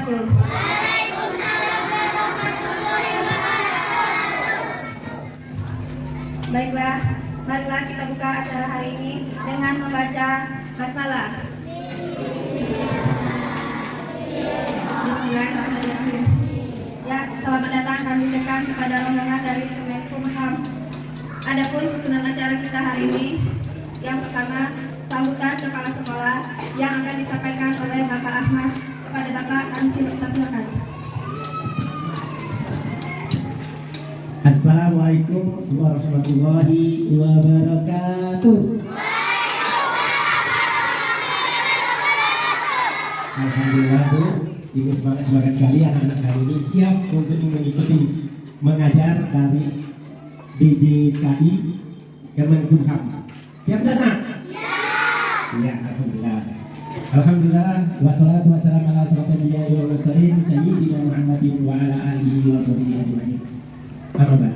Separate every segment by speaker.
Speaker 1: wabarakatuh. Baiklah, marilah kita buka acara hari ini dengan membaca basmalah. Bismillahirrahmanirrahim. Ya, selamat datang kami ucapkan kepada rombongan dari Kemenkumham. Adapun susunan acara kita hari ini, yang pertama sambutan kepala sekolah yang akan disampaikan oleh Bapak Ahmad. Kepada Bapak kami silakan.
Speaker 2: Assalamualaikum warahmatullahi wabarakatuh. Alhamdulillah Bu, Ibu semangat sekali anak-anak kali ini siap untuk mengikuti mengajar dari DJKI Kemenkumham. Siap datang? Ya, alhamdulillah. Alhamdulillah, wassalatu wassalamu ala asyrofil anbiya'i wal mursalin sayyidina Muhammadin wa ala alihi wa sahbihi ajma'in. Amma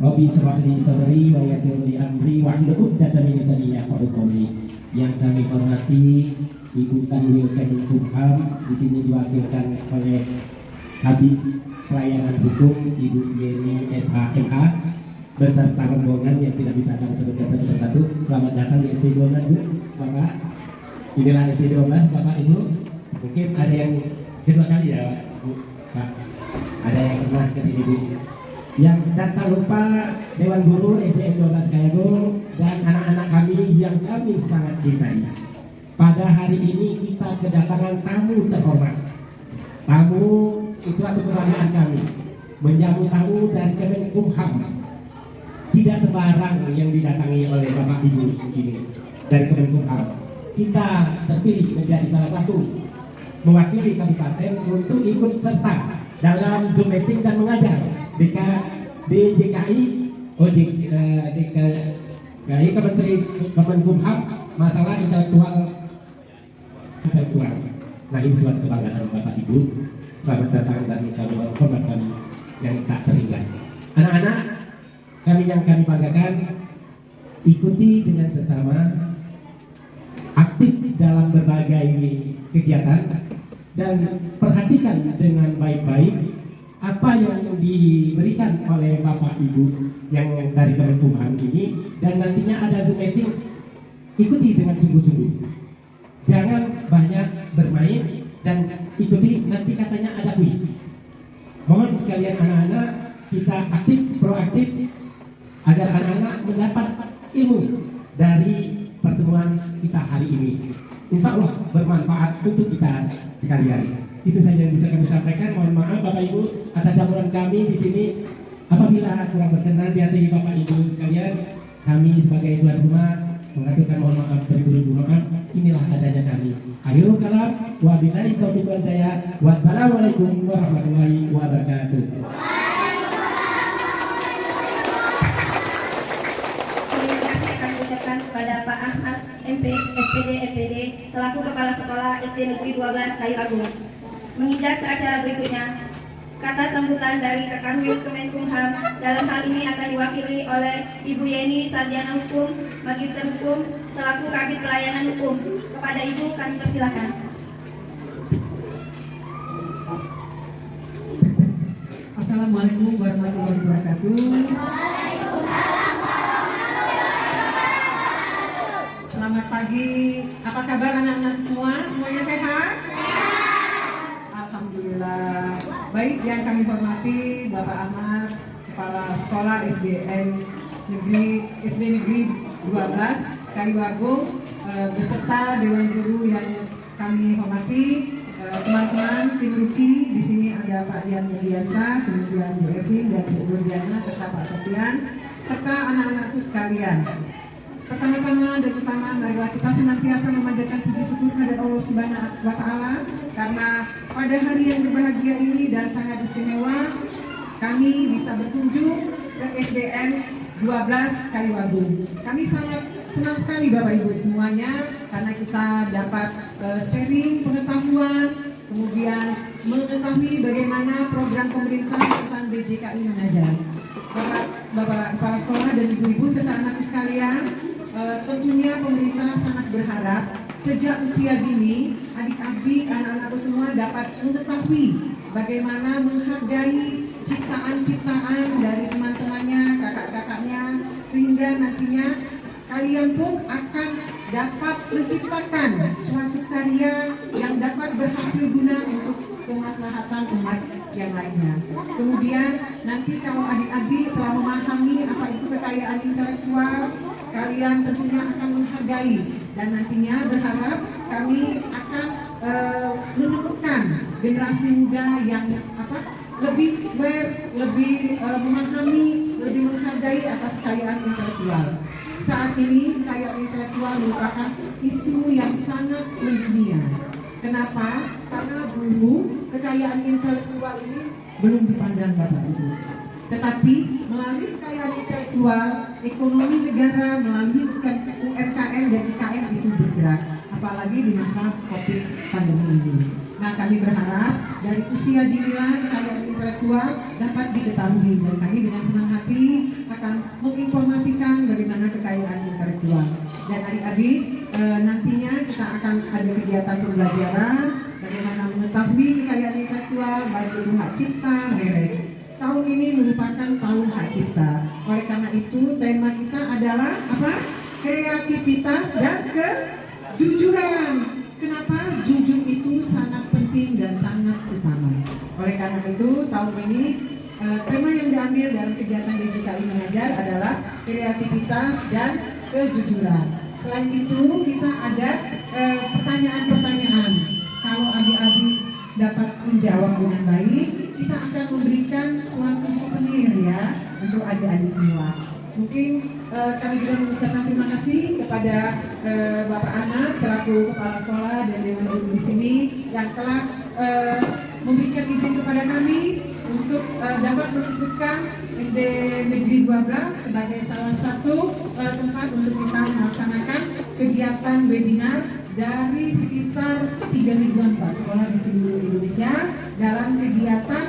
Speaker 2: Rabbi shrah li sadri wa yassir li amri wahlul 'uqdatam min lisani yafqahu qawli. Yang kami hormati Ibu Kanwil Kemenkumham, di sini diwakilkan oleh Habib Pelayanan Hukum Ibu Yeni SHMA beserta rombongan yang tidak bisa kami sebutkan satu persatu. Selamat datang di SD12 Bu, Bapak. Inilah SD12 Bapak Ibu. Mungkin ada yang kedua kali ya Bu, Pak. Ada yang pernah ke sini Bu. Yang dan tak lupa Dewan Guru SDN 12 Kayagung dan anak-anak kami yang kami sangat cintai. Pada hari ini kita kedatangan tamu terhormat. Tamu itu adalah kebahagiaan kami. Menjamu tamu dari Kemenkumham. Tidak sembarang yang didatangi oleh Bapak Ibu ini dari Kemenkumham. Kita terpilih menjadi salah satu mewakili kabupaten untuk ikut serta dalam Zoom meeting dan mengajar DJKI Kemenkumham masalah intelektual. Nah, ini suatu kebanggaan Bapak Ibu. Selamat datang dan kami hormat kami yang tak terhingga. Anak-anak kami yang kami banggakan, ikuti dengan seksama, aktif dalam berbagai kegiatan dan perhatikan dengan baik-baik apa yang diberikan oleh Bapak Ibu yang dari Kemenkumham ini, dan nantinya ada Zoom meeting, ikuti dengan sungguh-sungguh. Jangan banyak bermain dan ikuti, nanti katanya ada kuis. Mohon sekalian anak-anak kita aktif, proaktif agar anak-anak mendapat ilmu dari pertemuan kita hari ini. Insya Allah bermanfaat untuk kita sekalian. Itu saja yang bisa kami sampaikan. Mohon maaf Bapak Ibu atas jamuran kami di sini. Apabila kurang berkenan di hati Bapak Ibu sekalian, kami sebagai tuan rumah mengaturkan mohon maaf beribu-ribu maaf. Inilah adanya kami. Akhirul kalam, wabillahi taufiq wal hidayah. Wassalamualaikum warahmatullahi wabarakatuh.
Speaker 1: Kepada Pak Ahmad SPD MPD selaku Kepala Sekolah SD Negeri 12 Kayu Agung. Menginjak ke acara berikutnya, kata sambutan dari Kekanwil Kemenkumham dalam hal ini akan diwakili oleh Ibu Yeni Sarjana Hukum, Magister Hukum, selaku Kabid Pelayanan Hukum. Kepada Ibu kami persilakan.
Speaker 3: Assalamualaikum warahmatullahi wabarakatuh. Selamat pagi. Apa kabar anak-anak semua? Semuanya sehat? Alhamdulillah. Baik, yang kami hormati Bapak Ahmad, Kepala Sekolah SD Negeri 12 Kayu Agung, beserta Dewan Guru yang kami hormati, teman-teman tim Ruki. Di sini ada Pak Dian Mulyasa, kemudian Bu Evin dan Bu Burdiana serta Pak Sofian, serta anak-anakku sekalian. Pertama-tama dan utama, marilah kita senantiasa memanjatkan puji syukur kepada Allah Subhanahu wa Ta'ala, karena pada hari yang berbahagia ini dan sangat istimewa kami bisa berkunjung ke SDN 12 Kayu Agung. Kami sangat senang sekali Bapak Ibu semuanya, karena kita dapat sharing pengetahuan, kemudian mengetahui bagaimana program pemerintah tentang DJKI mengajar. Bapak Kepala Sekolah dan Ibu-Ibu serta anakku sekalian, tentunya pemerintah sangat berharap sejak usia dini adik-adik, anak-anakku semua dapat mengetahui bagaimana menghargai ciptaan-ciptaan dari teman-temannya, kakak-kakaknya, sehingga nantinya kalian pun akan dapat menciptakan suatu karya yang dapat berhasil guna untuk kemaslahatan umat yang lainnya. Kemudian nanti kalau adik-adik telah memahami apa itu kekayaan intelektual, kalian tentunya akan menghargai, dan nantinya berharap kami akan menemukan generasi muda yang lebih memahami, lebih menghargai atas kekayaan intelektual. Saat ini kekayaan intelektual merupakan isu yang sangat mendunia. Kenapa? Karena dulu kekayaan intelektual ini belum dipandang Bapak Ibu. Tetapi melalui kekayaan intelektual, ekonomi negara melalui UMKM dan IKN itu bergerak, apalagi di masa COVID pandemi ini. Nah, kami berharap dari usia dinilah kekayaan intelektual dapat diketahui, dan kami dengan senang hati akan menginformasikan bagaimana kekayaan intelektual. Dan adik-adik, nantinya kita akan ada kegiatan pembelajaran bagaimana mengetahui kekayaan intelektual, baik itu hak cipta, merek. Tahun ini merupakan tahun hak cipta. Oleh karena itu, tema kita adalah apa? Kreativitas dan kejujuran. Kenapa? Jujur itu sangat penting dan sangat utama. Oleh karena itu, tahun ini tema yang diambil dalam kegiatan DJKI Mengajar adalah kreativitas dan kejujuran. Selain itu, kita ada pertanyaan-pertanyaan. Kalau adik-adik dapat menjawab dengan baik, kita akan memberikan suatu souvenir ya untuk adik-adik semua. Mungkin kami juga mengucapkan terima kasih kepada Bapak Anak selaku kepala sekolah dan Dewan Guru di sini yang telah memberikan izin kepada kami untuk dapat menunjukkan SD Negeri 12 sebagai salah satu tempat untuk kita melaksanakan kegiatan webinar dari sekitar 3 mingguan Pak sekolah di seluruh Indonesia dalam kegiatan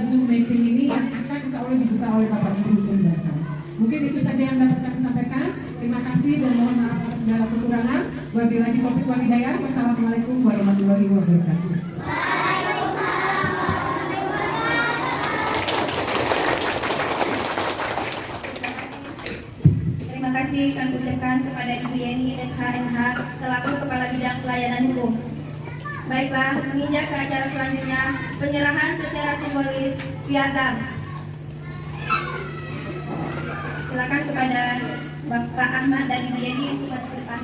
Speaker 3: Zoom meeting ini yang akan insya Allah dibuka oleh Bapak Guru mendatang. Mungkin itu saja yang dapat kami sampaikan. Terima kasih dan mohon maaf atas segala kekurangan. Wabillahi taufiq wal hidayah. Wassalamualaikum warahmatullahi wabarakatuh.
Speaker 1: Terima kasih kami ucapkan kepada Ibu Yeni SHMH selaku Kepala Bidang Pelayanan Hukum. Baiklah, menginjak ke acara selanjutnya, penyerahan secara simbolis piagam. Silakan kepada Bapak Ahmad dan Ibu Yeni untuk maju ke depan.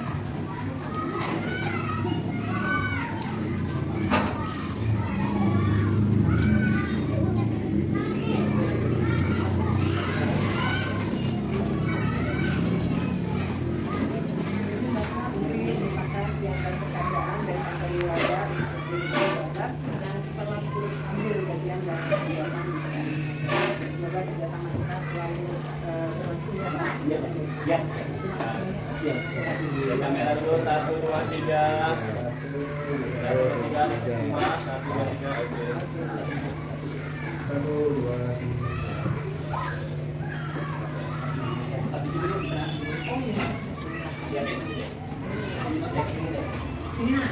Speaker 4: Ya. Kamera dulu 1 2 3. 1 2 3 semua 1 2 3 oke. 1 2 Habis itu dulu bisa. Oh iya. Ya, sini nak.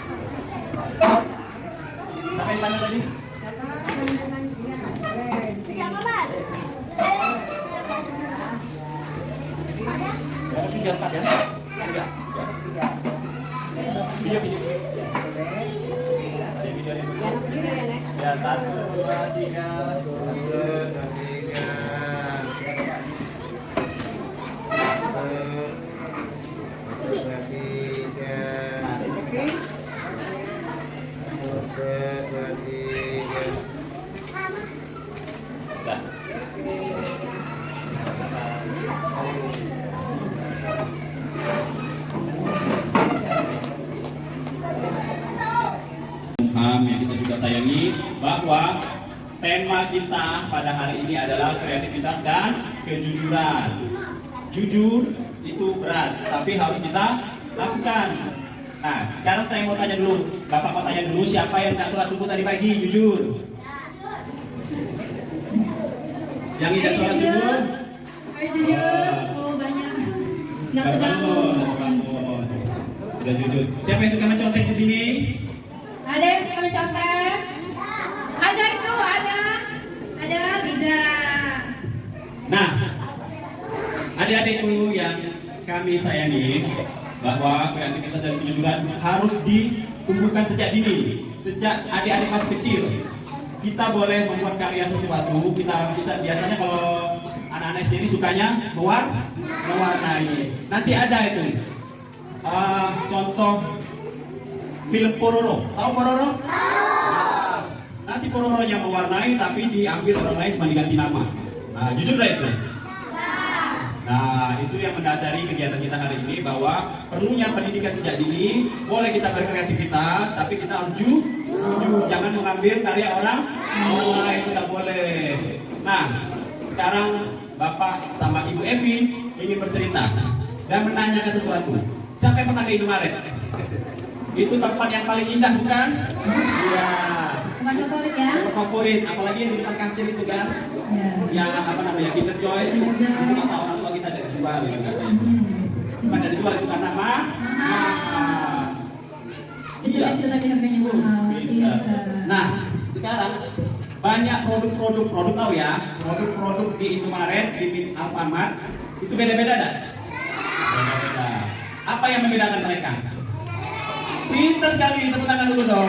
Speaker 4: Sampai mana tadi? Tiga, 4 ya? Tiga. Video. Ya, 1 2 3. 1 2 3. Yang kita juga sayangi bahwa tema kita pada hari ini adalah kreativitas dan kejujuran. Jujur itu berat, tapi harus kita lakukan. Nah, sekarang saya mau tanya dulu, Bapak mau tanya dulu siapa yang tidak sholat subuh tadi pagi, jujur. Yang tidak sholat subuh?
Speaker 1: Ayo jujur, oh banyak. Nggak kebangun.
Speaker 4: Sudah jujur. Siapa yang suka mencontek di sini?
Speaker 1: Ada yang suka mencontek?
Speaker 4: Adik-adikku yang kami sayangi, bahwa kreativitas dan kejujuran harus ditumbuhkan sejak dini, sejak adik-adik masih kecil. Kita boleh membuat karya sesuatu. Kita bisa, biasanya kalau anak-anak SD ini sukanya mewarnai. Nanti ada itu contoh film Pororo. Tahu Pororo? Nanti Pororonya mewarnai, tapi diambil orang lain cuma diganti nama. Nah, jujur dah itu. Nah, itu yang mendasari kegiatan kita hari ini, bahwa perlunya pendidikan sejak dini. Boleh kita berkreativitas, tapi kita harus jujur, jangan mengambil karya orang lain, tidak boleh. Nah, sekarang Bapak sama Ibu Evi ingin bercerita dan menanyakan sesuatu. Siapa yang pernah ke Indomaret? Itu tempat yang paling indah, bukan? Iya.
Speaker 1: Tempat favorit ya?
Speaker 4: Tempat favorit, apalagi yang di depan kasir itu kan?
Speaker 1: Ya.
Speaker 4: Yang apa namanya, Kinder Joy, itu kata orang tua kita ada dijual ya kan? Bukan ada dijual, itu karena mahal. Iya.
Speaker 1: Tapi harganya mahal.
Speaker 4: Iya. Nah, sekarang banyak produk tahu ya, produk di Indomaret, di Alfamart itu beda-beda dah. Beda-beda. Apa yang membedakan mereka? Pintar sekali, tepuk tangan dulu dong.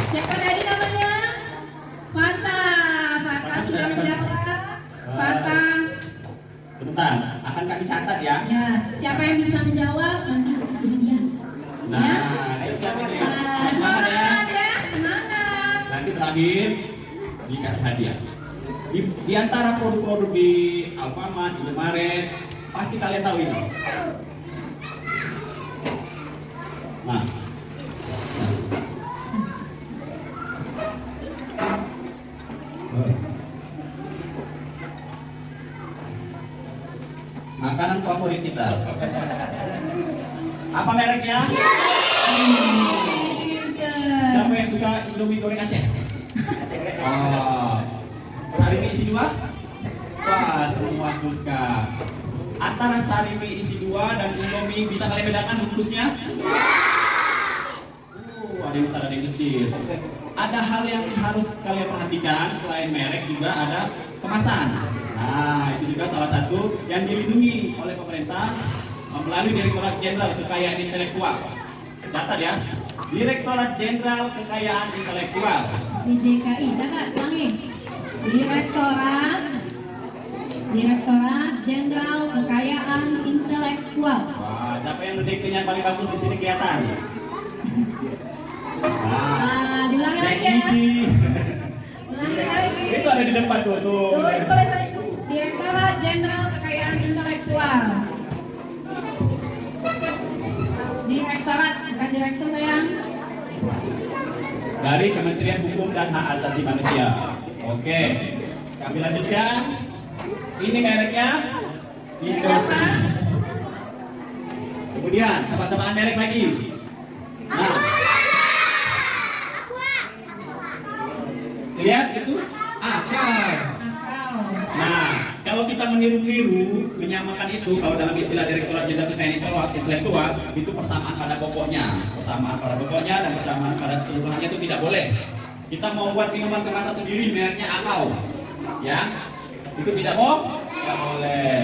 Speaker 1: Siapa tadi namanya? Fata. Fata sudah menjawab. Fata.
Speaker 4: Sebentar, akan kami catat ya.
Speaker 1: Ya, siapa yang bisa menjawab nanti kasih dia.
Speaker 4: Nah, ayo siapa nih? Semangat ya.
Speaker 1: Semangat ya, semangat.
Speaker 4: Nanti terakhir dikasih hadiah. Di antara produk-produk di Alfamart, Indomaret, pasti kalian tahu ini. Nah, makanan favorit kita. Apa mereknya? Siapa yang suka Indomie goreng Aceh? Sarimi isi 2? Wah, semua suka. Antara sarimi isi 2 dan Indomie bisa kalian bedakan bungkusnya? Ada yang besar, ada yang kecil. Ada hal yang harus kalian perhatikan, selain merek juga ada kemasan. Nah, itu juga salah satu yang dilindungi oleh pemerintah melalui Direktorat Jenderal Kekayaan Intelektual. Catat ya, Direktorat Jenderal Kekayaan Intelektual.
Speaker 1: DJKI, catat, ulangi. Direktorat Jenderal Kekayaan Intelektual.
Speaker 4: Wah, siapa yang dedeknya paling bagus di sini kelihatan? Nah,
Speaker 1: Diulangi lagi ya. Ulangi lagi.
Speaker 4: Itu ada di depan tuh.
Speaker 1: Tuh, itu boleh saya. Direktorat Jenderal Kekayaan Intelektual. Direktorat, bukan direktur sayang.
Speaker 4: Dari Kementerian Hukum dan Hak Asasi Manusia. Oke, kami lanjutkan. Ini mereknya Indomie. Kemudian tebak-tebakan merek lagi. Nah, lihat itu akal. Nah, kalau kita meniru-niru, menyamakan itu, kalau dalam istilah Direktorat Jenderal Kekayaan Intelektual, itu persamaan pada pokoknya. Persamaan pada pokoknya dan persamaan pada keseluruhannya itu tidak boleh. Kita mau buat minuman kemasan sendiri, mereknya Akau. Ya, itu tidak boleh.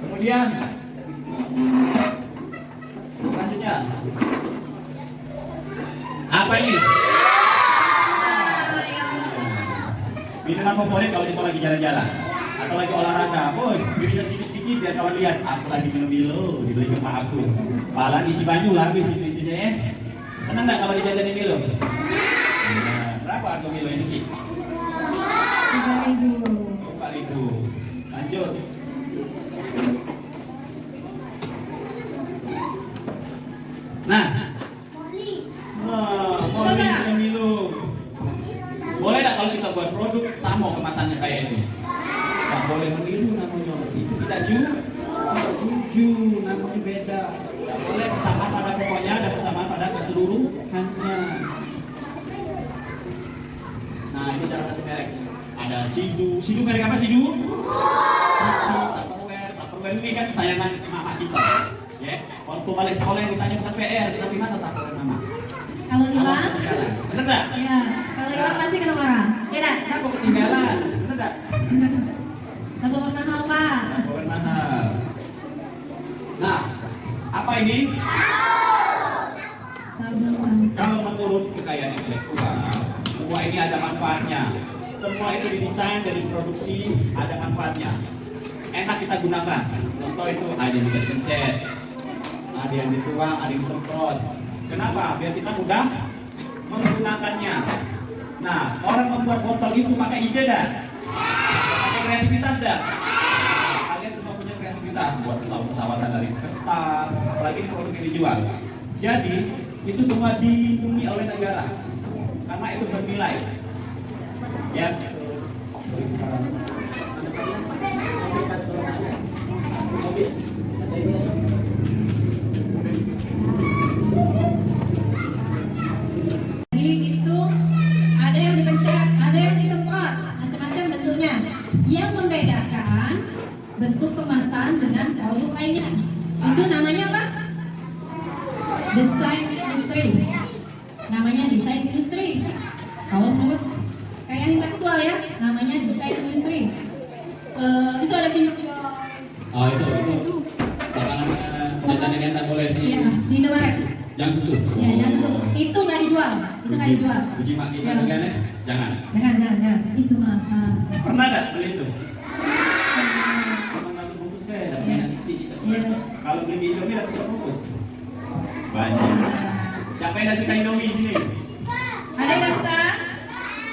Speaker 4: Kemudian, selanjutnya, apa ini? Minuman favorit kalau kita lagi jalan-jalan atau lagi olahraga, boy, dirinya sedikit-sedikit biar kawan lihat. Aku lagi minum Milo, dibeli ke mak aku. Palang isi banyu lah, habis itu isinya ya. Senang nggak kalau dijajanin Milo? Nah, berapa harga Milo ini sih?
Speaker 1: 3.000.
Speaker 4: 4.000. Lanjut. Nah, Morli dengan Milo. Boleh nggak kalau kita buat produk sama kemasannya kayak ini? Nggak boleh meniru namanya. Itu tidak jujur, namanya beda. Nggak boleh bersama pada pokoknya dan bersama pada keseluruhannya. Nah, ini cara satu merek. Ada Sidu merek apa Sidu? Tupperware ini kan kesayangan mama kita. Ya, waktu balik sekolah yang ditanya bukan PR, tapi mana Tupperware mama?
Speaker 1: Kalau hilang,
Speaker 4: Bener nggak?
Speaker 1: ya. Kalau hilang pasti kena marah. Ya dah.
Speaker 4: Kenapa ketinggalan? Bener nggak?
Speaker 1: Kalau mahal pak.
Speaker 4: menurut kekayaan intelektual, semua ini ada manfaatnya. Semua itu didesain dari produksi ada manfaatnya. Enak kita gunakan. Contoh itu ada yang bisa dipencet, ada yang dituang, ada yang disemprot. Kenapa? Biar kita mudah menggunakannya. Nah, orang membuat botol itu pakai ide dah, pakai kreativitas dah. Kalian semua punya kreativitas buat pesawat-pesawatan dari kertas, apalagi ini produk yang dijual. Jadi itu semua dilindungi oleh negara karena itu bernilai. Ya.
Speaker 5: Jadi itu ada yang dipencet, ada yang disemprot, macam-macam bentuknya. Yang membedakan bentuk kemasan dengan produk lainnya. Itu namanya apa? Desain industri. Namanya desain industri. Kalau menurut kayak intelektual ya, namanya desain industri. Itu ada
Speaker 4: Oh itu jangan boleh di
Speaker 5: ya, di Indomaret.
Speaker 4: yang itu.
Speaker 5: Ya, jangan itu nggak dijual. Itu nggak dijual.
Speaker 4: Uji maki
Speaker 5: Ya.
Speaker 4: jangan.
Speaker 5: Jangan. Itu mahal.
Speaker 4: Pernah enggak beli itu? Cuma satu bungkus deh, dapatnya nanti
Speaker 5: Ya.
Speaker 4: kalau beli di Indomie dapat berapa bungkus? Banyak. Siapa yang ngasih Indomie sini?
Speaker 5: Ada yang nggak suka?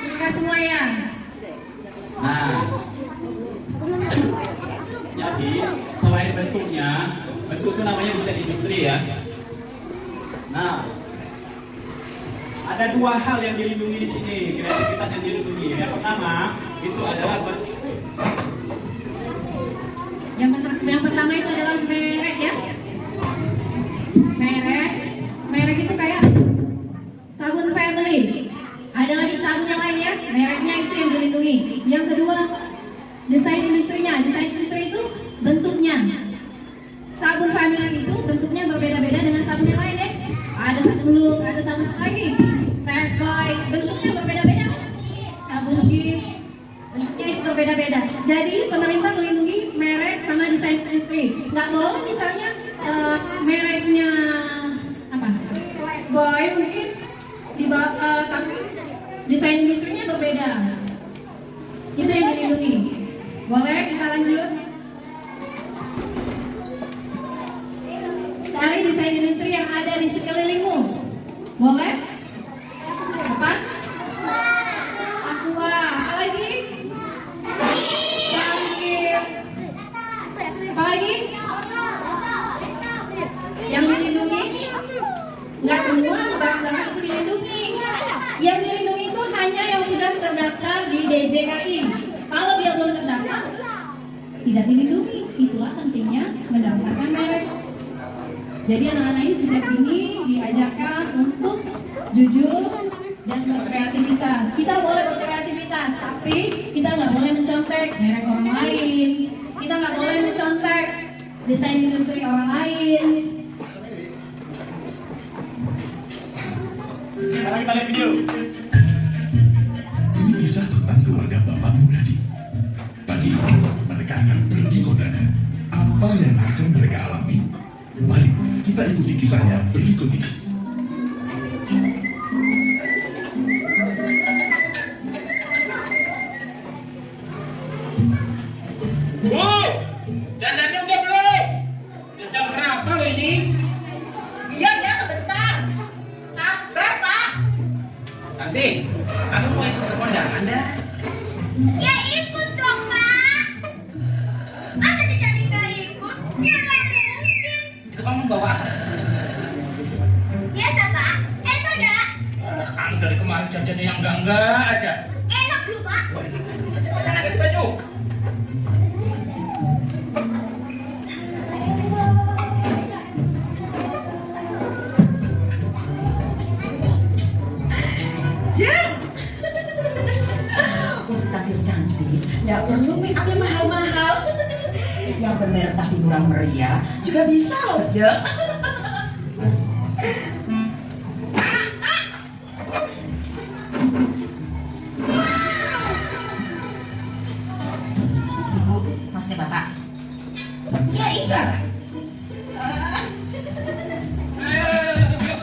Speaker 5: Suka semua ya.
Speaker 4: Nah, jadi selain bentuknya, bentuk itu namanya desain industri ya. Nah, ada dua hal yang dilindungi di sini, kreativitas yang dilindungi. Yang pertama itu adalah
Speaker 5: Yang pertama itu adalah merek ya. Merek itu kayak sabun Family. Ada lagi sabun yang lain ya. Mereknya itu yang dilindungi. Yang kedua, desain industrinya. Desain industri itu bentuknya. Sabun Family itu bentuknya berbeda-beda dengan sabun yang lain ya. Ada sabun look, ada sabun apa lagi. Red Boy, bentuknya berbeda-beda. Sabun Gift, bentuknya itu berbeda-beda. Jadi pemerintah melindungi merek sama desain industri. Nggak boleh misalnya mereknya apa? Boy mungkin tapi desain industrinya berbeda. Itu yang dilindungi. Boleh kita lanjut? Cari desain industri yang ada di sekelilingmu. Boleh? Apa? Aqua. Apa lagi? Bangkit. Apa lagi? Yang dilindungi? Nggak semua barang-barang itu dilindungi. Yang dilindungi itu hanya yang sudah terdaftar di DJKI. Kalau dia belum terdaftar, tidak dilindungi. Itulah pentingnya mendaftarkan merek. Jadi anak-anak ini sejak dini diajarkan untuk jujur dan berkreativitas. Kita boleh berkreativitas, tapi kita nggak boleh mencontek merek orang lain. Kita nggak boleh mencontek desain industri orang lain.
Speaker 4: Sekarang kita lihat video.
Speaker 6: Ini kisah tentang keluarga Bapak Munadi. Pagi ini mereka akan pergi kondangan. Apa yang akan mereka alami? Mari kita ikuti kisahnya berikut ini.
Speaker 7: Bu, dandannya udah belum? Udah jam berapa lo ini?
Speaker 5: Iya, sebentar. Sabar, Pak.
Speaker 7: Nanti, kamu mau ikut ke kondangan dah?
Speaker 5: Ya ikut dong, Pak. Masa jadi nggak ikut? Ya nggak mungkin.
Speaker 7: Itu kamu bawa apa?
Speaker 5: Biasa, Pak. Soda.
Speaker 7: Kan dari kemarin jajannya yang enggak aja.
Speaker 5: Enak lu, Pak.
Speaker 7: Wah, sana ganti baju.
Speaker 8: Jeng, untuk tampil cantik, nggak perlu make up yang mahal-mahal. Yang bener tapi murah meriah juga bisa loh, Jeng. Ibu, maksudnya Bapak? Ya iya.
Speaker 7: Ayo, yuk.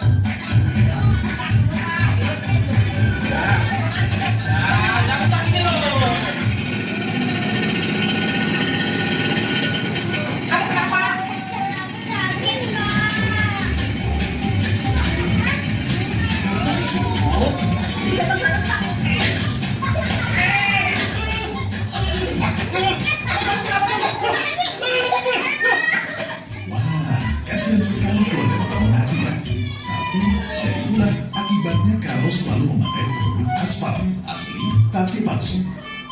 Speaker 6: Akibatnya Carlo selalu memakai produk aspal asli tapi palsu.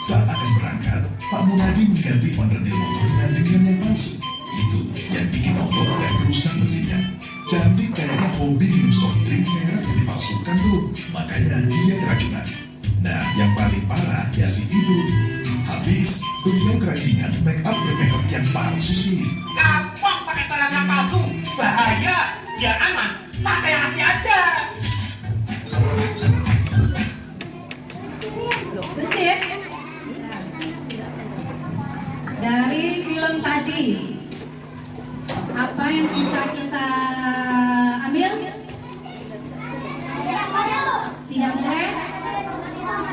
Speaker 6: Saat akan berangkat, Pak Munadi mengganti onderdil motornya dengan yang palsu. Itu yang bikin mogok dan rusak mesinnya. Cantik kayaknya hobi minum soft drink merek yang dipalsukan tuh. Makanya dia keracunan. Nah, yang paling parah ya si ibu. Habis, beliau kerajinan make up bermerek yang palsu sih.
Speaker 7: Kapok pakai barang yang palsu, bahaya. Biar aman, pakai yang asli aja.
Speaker 5: Becik. Dari film tadi, apa yang bisa kita ambil? Tidak boleh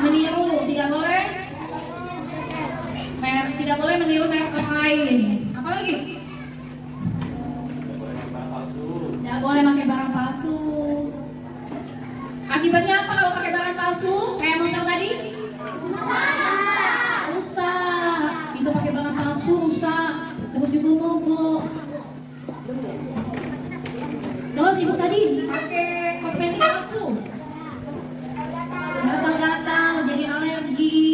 Speaker 5: meniru, tidak boleh tidak boleh meniru merek orang lain. Apa lagi? Tidak boleh pakai barang palsu. Akibatnya apa kalau pakai barang palsu? Kayak motor tadi? Rusak. Itu pakai barang palsu rusak. Terus juga mogok. Terus ibu tadi pakai kosmetik palsu. Gatal-gatal, jadi alergi.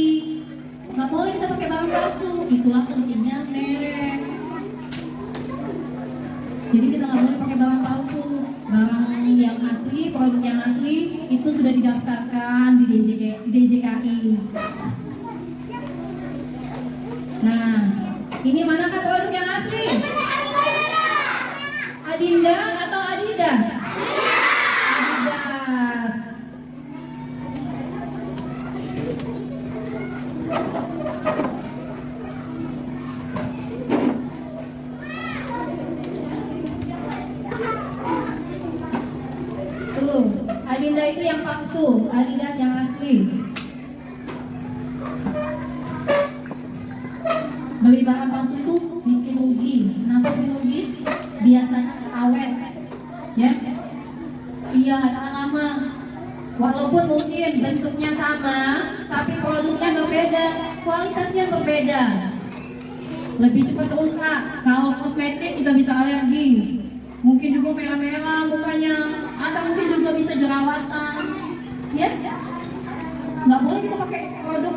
Speaker 5: Nggak boleh kita pakai barang palsu. Itulah pentingnya merek. Jadi kita nggak boleh pakai barang palsu. Barang yang asli, produk yang asli itu sudah didaftarkan di DJKI. Nah, ini manakah produk yang asli? Adinda atau Adidas? Adidas. Tuh, Adinda itu yang palsu, Adidas yang asli. Beli barang palsu itu bikin rugi. Kenapa bikin rugi? Biasanya awet, ya? Iya, nggak tahan lama. Walaupun mungkin bentuknya sama, tapi produknya berbeda, kualitasnya berbeda. Lebih cepat rusak. Kalau kosmetik kita bisa alergi. Mungkin juga merah-merah mukanya, atau mungkin juga bisa jerawatan, ya? Nggak boleh kita pakai produk.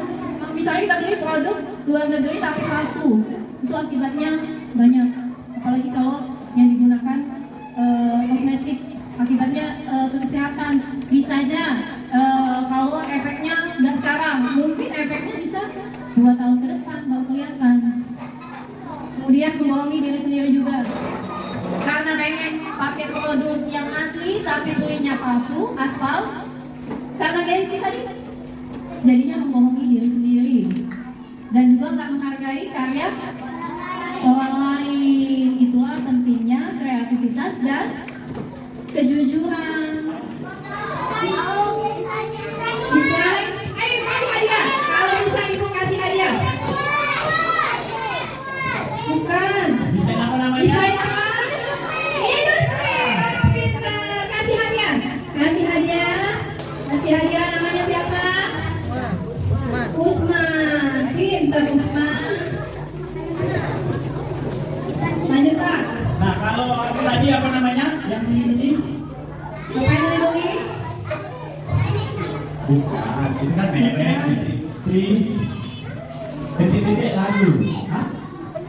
Speaker 5: Misalnya kita beli produk luar negeri tapi palsu, itu akibatnya banyak. Apalagi kalau yang digunakan kosmetik, akibatnya ke kesehatan. Bisa aja kalau efeknya nggak sekarang, mungkin efeknya bisa 2 tahun ke depan baru kelihatan. Kemudian membohongi diri sendiri juga. Karena pengen pakai produk yang asli tapi belinya palsu, aspal. Karena gengsi tadi, jadinya membohongi diri sendiri dan juga nggak menghargai karya orang lain. Itulah pentingnya kreativitas dan kejujuran. Bisa, ayo kasih hadiah. Kalau bisa ibu kasih hadiah. Bukan.
Speaker 4: Bisa apa namanya?
Speaker 5: Bisa apa? Industri. Pintar. Kasih hadiah. Kasih hadiah. Kasih hadiah. Namanya siapa? Usman. Pintar Usman. Lanjut Pak.
Speaker 4: Nah, kalau tadi apa namanya? Yang ini?
Speaker 5: Apa yang dilindungi?
Speaker 4: Bukan, itu kan merek. Titik-titik lagu. Hah?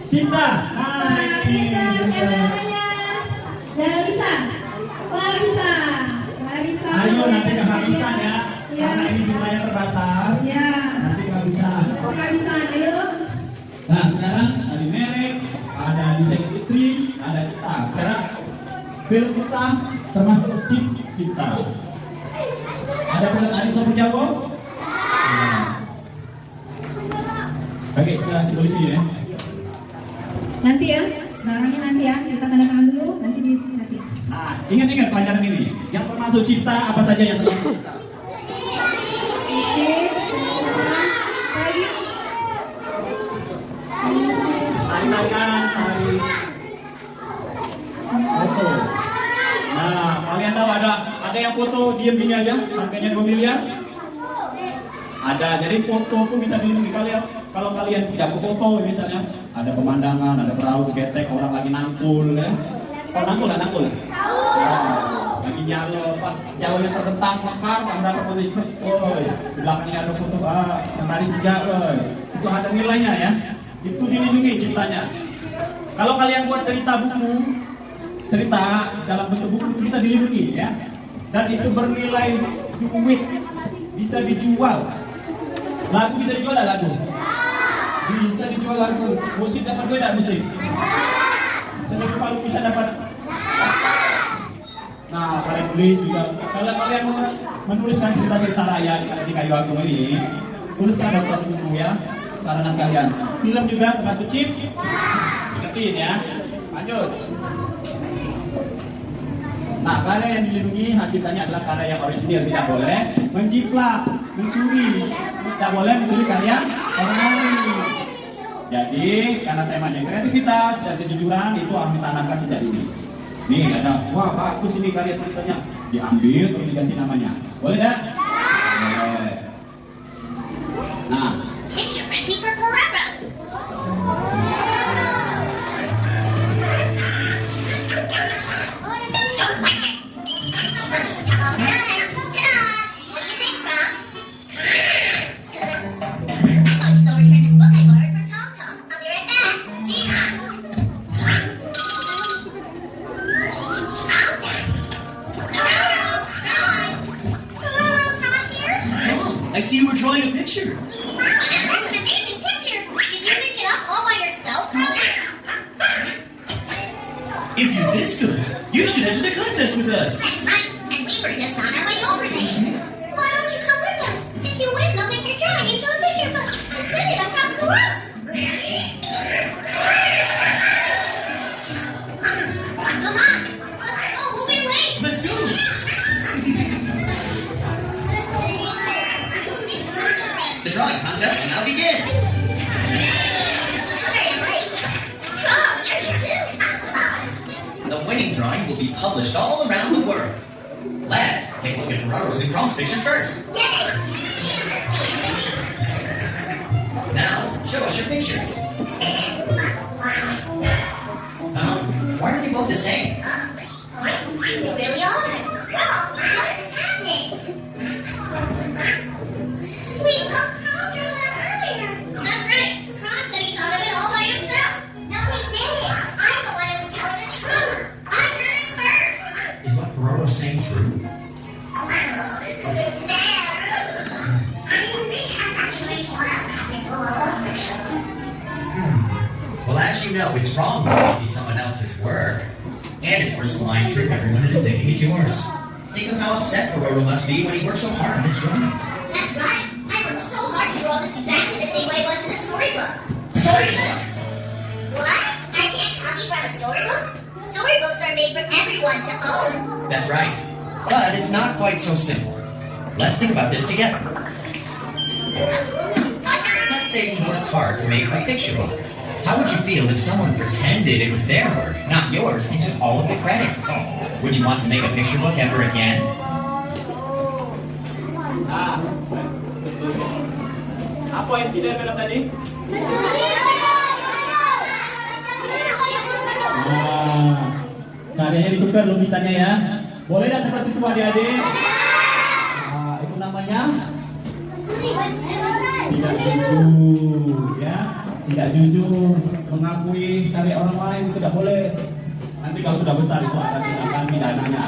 Speaker 4: Cinta. Nah,
Speaker 5: Pintar. Siapa namanya? Larissa. Clarissa. Clarissa.
Speaker 4: Ayo nanti kehabisan ya.
Speaker 5: Ya.
Speaker 4: Karena ini jumlahnya terbatas.
Speaker 5: Ya.
Speaker 4: Nanti kehabisan.
Speaker 5: Clarissa. Ayo.
Speaker 4: Nah, sekarang ada merek, ada desain industri, ada cipta. Sekarang film kisah termasuk cipta. Ada pelet Adi Sopo Jago? Nah. Oke, kita simbolis ini ya.
Speaker 5: Nanti ya. Barangnya nanti ya. Kita tanda tangan dulu. Nanti dikasih.
Speaker 4: Nah, ingat-ingat pelajaran ini. Yang termasuk cipta apa saja yang termasuk cipta? Tari-tarian, tari foto. Nah, kalian tahu ada yang foto diem gini aja, harganya 2 miliar? Ada, jadi foto pun bisa dilindungi kalian. Kalau kalian tidak foto misalnya, ada pemandangan, ada perahu ketek, orang lagi nangkul ya. Kau nangkul nggak nangkul? Lagi nyala pas jauhnya terbentang mekar anda foto di belakangnya ada foto yang tadi sejak itu ada nilainya ya, itu dilindungi ciptanya. Kalau kalian buat cerita dalam bentuk buku itu bisa dilindungi ya, dan itu bernilai duit, bisa dijual. Lagu bisa dijual lah, lagu bisa dijual, lagu musik dapat duit tak musik? Saya kalau bisa dapat. Nah, kalian tulis juga. Kalau kalian menuliskan cerita-cerita rakyat di Kayu Agung ini, tuliskan dalam buku ya, sarangan kalian. Film juga termasuk chip. Ingetin ya. Lanjut. Nah, karya yang dilindungi hak ciptanya adalah karya yang orisinil, tidak boleh menjiplak, mencuri, tidak boleh mencuri karya orang lain. Jadi, karena temanya kreativitas dan kejujuran, itu harus ditanamkan sejak dini. Nih ada, wah bagus ini karya tulisannya, diambil terus diganti namanya, boleh tidak? Boleh. Nah,
Speaker 9: Picture frenzy for forever.
Speaker 7: I see you were drawing a picture.
Speaker 9: Wow, that's an amazing picture. Did you make it up all by yourself, brother?
Speaker 7: If you're this good, you should enter the contest with us.
Speaker 9: That's right, and we were just on our way over there. Why don't you come with us? If you win, they'll make your drawing into a picture book and send it across the world. Come on, let's go. We'll be late.
Speaker 7: Let's go. The drawing contest will now begin.
Speaker 9: Sorry, I'm late. Oh, you're here too.
Speaker 7: The winning drawing will be published all around the world. Let's take a look at Gerardo's and Krong's pictures first.
Speaker 9: Yay!
Speaker 7: Now, show us your pictures. Why are they both the same?
Speaker 9: You really are. Wow, how is this happening? We saw Kron draw that earlier. That's right. Kron said he thought of it all by himself. No, he didn't. I'm the one who was telling the truth. I drew this first.
Speaker 7: Is what Gerardo's saying true?
Speaker 9: Oh, isn't it fair? I mean, we have actually sort of copied Gerardo's picture.
Speaker 7: Well, as you know, it's wrong to copy someone else's work. And it's worse than lying trick everyone into thinking it's yours. Think of how upset Gerardo must be when he worked so hard on his drawing.
Speaker 9: That's right. I worked so hard to draw this exactly the same way it was in the storybook.
Speaker 7: Storybook?
Speaker 9: What? I can't copy from a storybook? Storybooks are made for everyone to own.
Speaker 7: That's right. But it's not quite so simple. Let's think about this together. Let's say you worked hard to make a picture book. How would you feel if someone pretended it was their work, not yours, and took all of the credit? Would you want to make a picture book ever again?
Speaker 4: Apa yang tidak bilang tadi? Karyanya ditukar lukisannya ya. Boleh tidak seperti itu adik-adik? Itu namanya tidak jujur ya. Tidak jujur mengakui karya orang lain itu tidak boleh. Nanti kalau sudah besar itu akan tindakan pidananya.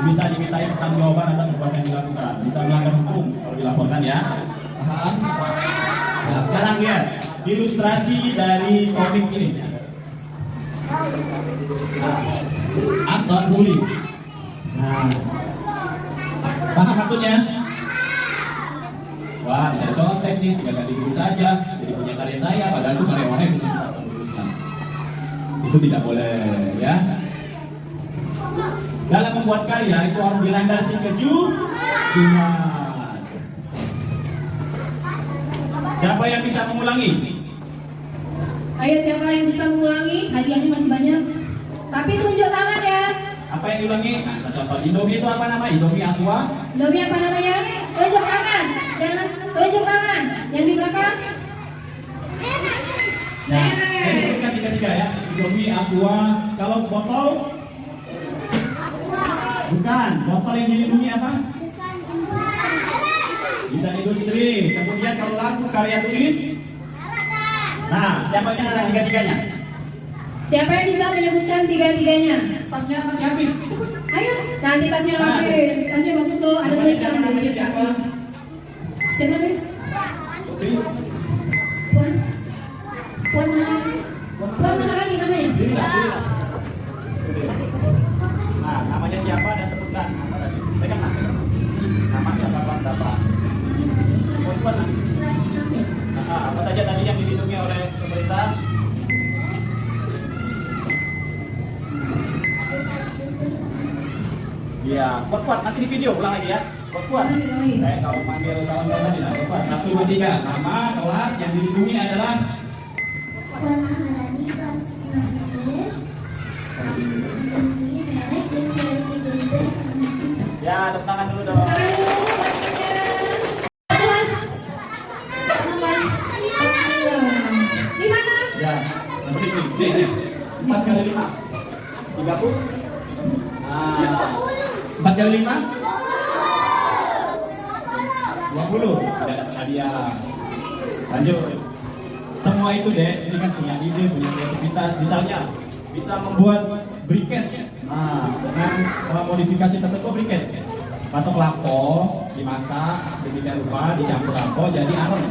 Speaker 4: Bisa dimintai pertanggungjawaban atas perbuatan yang dilakukan. Bisa melanggar hukum kalau dilaporkan ya. Paham? Nah, sekarang lihat ilustrasi dari komik ini. Anton Bully. Nah, paham maksudnya? Wah, bisa contek nih, tinggal ganti dulu saja. Jadi punya karya saya, padahal itu karya orang yang susah tulisnya. Itu tidak boleh, ya. Dalam membuat karya itu harus dilandasi kejujuran. Siapa yang bisa mengulangi?
Speaker 5: Ayo siapa yang bisa mengulangi? Hadiahnya masih banyak. Tapi tunjuk tangan ya.
Speaker 4: Apa yang diulangi? Nah, contoh Indomie itu apa nama? Indomie Aqua.
Speaker 5: Indomie apa namanya? Tunjuk tangan. Jangan tunjuk tangan. Yang di belakang.
Speaker 4: Nah, saya sebutkan tiga-tiga ya. Indomie Aqua. Kalau botol Bukan. Botol yang dilindungi apa? Desain industri. Kemudian kalau lagu karya tulis. Nah, siapa yang ada tiga-tiganya?
Speaker 5: Siapa yang bisa menyebutkan tiga-tiganya?
Speaker 4: Tasnya nanti habis.
Speaker 5: Ayo, nanti tasnya habis. Tasnya bagus loh, ada tulisan.
Speaker 4: Namanya siapa?
Speaker 5: Siapa Miss?
Speaker 4: Putri.
Speaker 5: Puan. Puan Maharani namanya.
Speaker 4: Diri lah. Nah, namanya siapa dan sebutkan apa tadi? Pegang lah. Nama siapa Pak Bapak? Puan. Nah, apa saja tadi yang dilindungi oleh pemerintah? Iya, kuat. Nanti di video ulang lagi ya. Kuat. Kayak kalau panggil kawan-kawan tadi lah. Kuat. 1, 2, 3. Nama kelas yang dilindungi adalah
Speaker 9: Puan Maharani kelas 5B. Ini merek Desain Industri.
Speaker 4: ya, tepuk tangan dulu dong.
Speaker 5: Di mana?
Speaker 4: Ya, nanti sini. 4 kali 5. 30. Nah, 4 kali 5. 20. Tidak dapat hadiah. Lanjut. Semua itu deh, ini kan punya ide, punya kreativitas. Misalnya, bisa membuat briket. Nah, dengan modifikasi tertentu briket. Patok lampo dimasak, demikian rupa dicampur lampo jadi aron.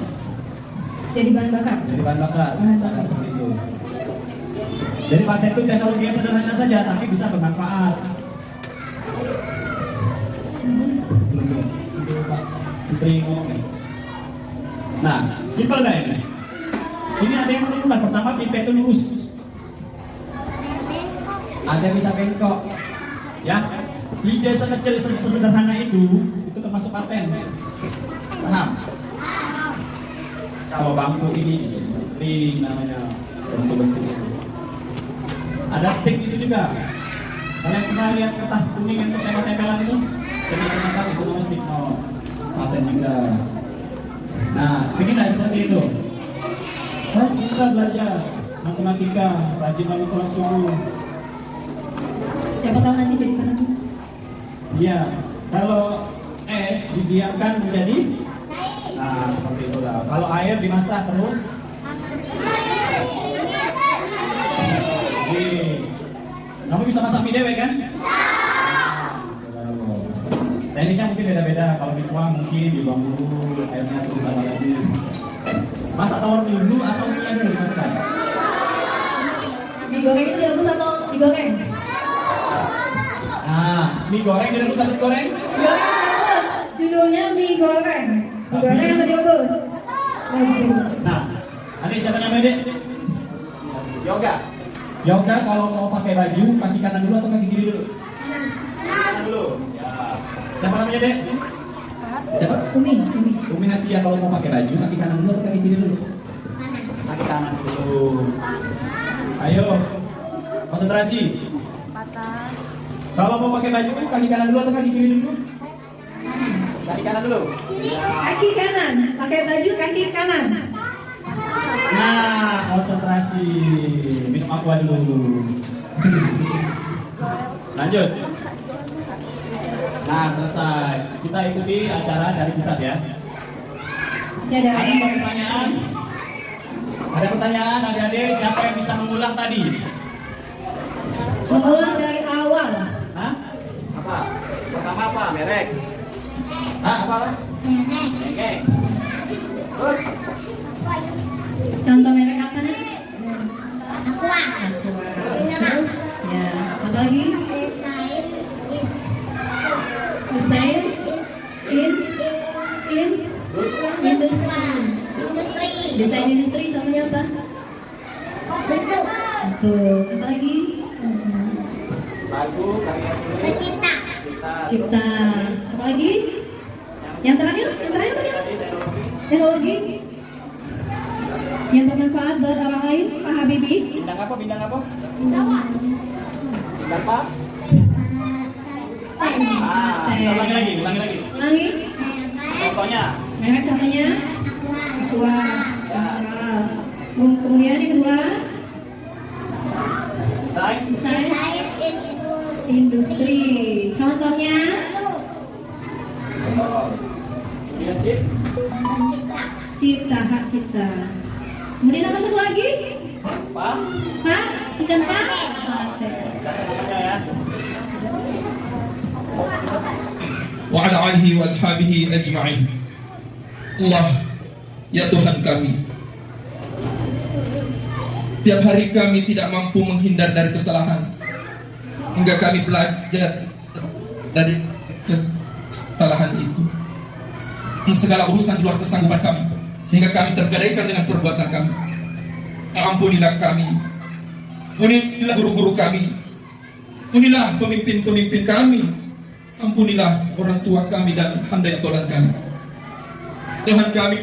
Speaker 5: Jadi bahan bakar.
Speaker 4: Jadi bahan bakar, misalnya seperti itu. Jadi paten itu teknologi yang sederhana saja, tapi bisa bermanfaat. Itu Pak Putri ngomong. Nah, simpel dah ini. Ini ada yang menentukan. Pertama, pipa itu lurus. Ada yang bisa bengkok. Ya, ide sekecil sederhana itu termasuk paten. Paham? Kalau bangku ini bisa disetting namanya, bentuk-bentuk itu. Ada stick itu juga. Kalian pernah lihat kertas kuning yang tempel-tempelan itu? Jadi ternyata itu namanya stick note. Paten juga. Nah, bikin nggak seperti itu? Kita belajar matematika, rajin manipulasi suhu.
Speaker 5: Siapa tahu nanti jadi penentu.
Speaker 4: Iya, kalau es dibiarkan menjadi, nah seperti itulah. Kalau air dimasak terus, kamu bisa masak mie dewe kan? Tekniknya mungkin beda-beda. Kalau mie kuah mungkin dibuang dulu, airnya terus tambah lagi. Masak telur dulu atau mie yang dulu dimasukkan?
Speaker 5: Digoreng itu direbus atau digoreng?
Speaker 4: Nah, mie goreng direbus atau digoreng?
Speaker 5: Direbus. Judulnya mie goreng. Digoreng atau direbus? Direbus.
Speaker 4: Nah, adik siapa namanya dek? Yoga. Yoga kalau mau pakai baju kaki kanan dulu atau kaki kiri dulu? Kanan dulu. Ya. Siapa namanya dek? Siapa? Umi Hati ya, kalau mau pakai baju kaki kanan dulu atau kaki kiri dulu? Kaki kanan dulu. Ayo, konsentrasi. Kalau mau pakai baju kaki kanan dulu atau kaki kiri dulu? Kaki kanan dulu.
Speaker 5: Kaki kanan. Pakai baju kaki kanan.
Speaker 4: Nah, konsentrasi. Minum aqua dulu. Lanjut. Nah, selesai. Kita ikuti acara dari pusat ya.
Speaker 5: Ada
Speaker 4: Ada pertanyaan? Ada pertanyaan, adik-adik, siapa yang bisa mengulang tadi?
Speaker 5: mengulang dari awal.
Speaker 4: Hah? Apa? Pertama apa? Merek? Hah? Apa? Merek. Terus?
Speaker 5: Contoh merek apa nih?
Speaker 9: Aqua.
Speaker 5: Terus? Ya, apa lagi? Desain industri. Desain industri contohnya apa?
Speaker 9: Bentuk.
Speaker 5: Betul. Apa lagi?
Speaker 4: Lagu, karya tulis,
Speaker 9: Pencipta.
Speaker 5: Cipta. Apa lagi? Yang terakhir tadi apa? Teknologi. Yang bermanfaat buat orang lain, Pak Habibie.
Speaker 4: Bintang apa? Bintang apa?
Speaker 9: Sawah.
Speaker 4: Bintang apa? Ah, ulangi lagi.
Speaker 5: Ulangi.
Speaker 4: Contohnya?
Speaker 5: Merek contohnya? Aqua.
Speaker 4: Ya.
Speaker 5: Kemudian yang kedua,
Speaker 4: Desain.
Speaker 5: desain
Speaker 9: Desain
Speaker 5: industri. Contohnya Cipta, hak cipta. Kemudian apa satu lagi?
Speaker 4: Pak.
Speaker 5: Hah? Ikan pak?
Speaker 10: Wa ala alihi wa ashabihi ajma'in. Allah, ya Tuhan kami, tiap hari kami tidak mampu menghindar dari kesalahan, hingga kami belajar dari kesalahan itu di segala urusan di luar kesanggupan kami, sehingga kami tergadaikan dengan perbuatan kami. Ampunilah kami, ampunilah guru-guru kami, ampunilah pemimpin-pemimpin kami, ampunilah orang tua kami dan handai tolan kami. Tuhan kami,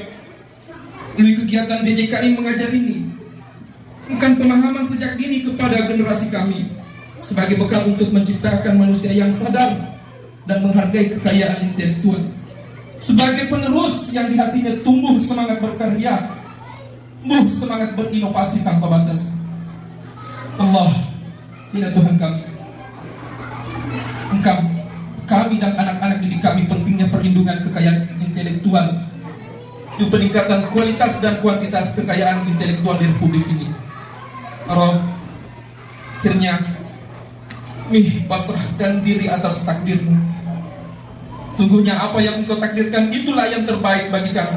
Speaker 10: melalui kegiatan DJKI mengajar ini, berikan pemahaman sejak dini kepada generasi kami sebagai bekal untuk menciptakan manusia yang sadar dan menghargai kekayaan intelektual, sebagai penerus yang di hatinya tumbuh semangat berkarya, tumbuh semangat berinovasi tanpa batas. Allah, ya Tuhan kami, Engkau, kami dan anak-anak didik kami pentingnya perlindungan kekayaan intelektual, itu peningkatan kualitas dan kuantitas kekayaan intelektual di Republik ini. Rob, akhirnya kami pasrahkan diri atas takdirmu. Sungguhnya apa yang Engkau takdirkan itulah yang terbaik bagi kami.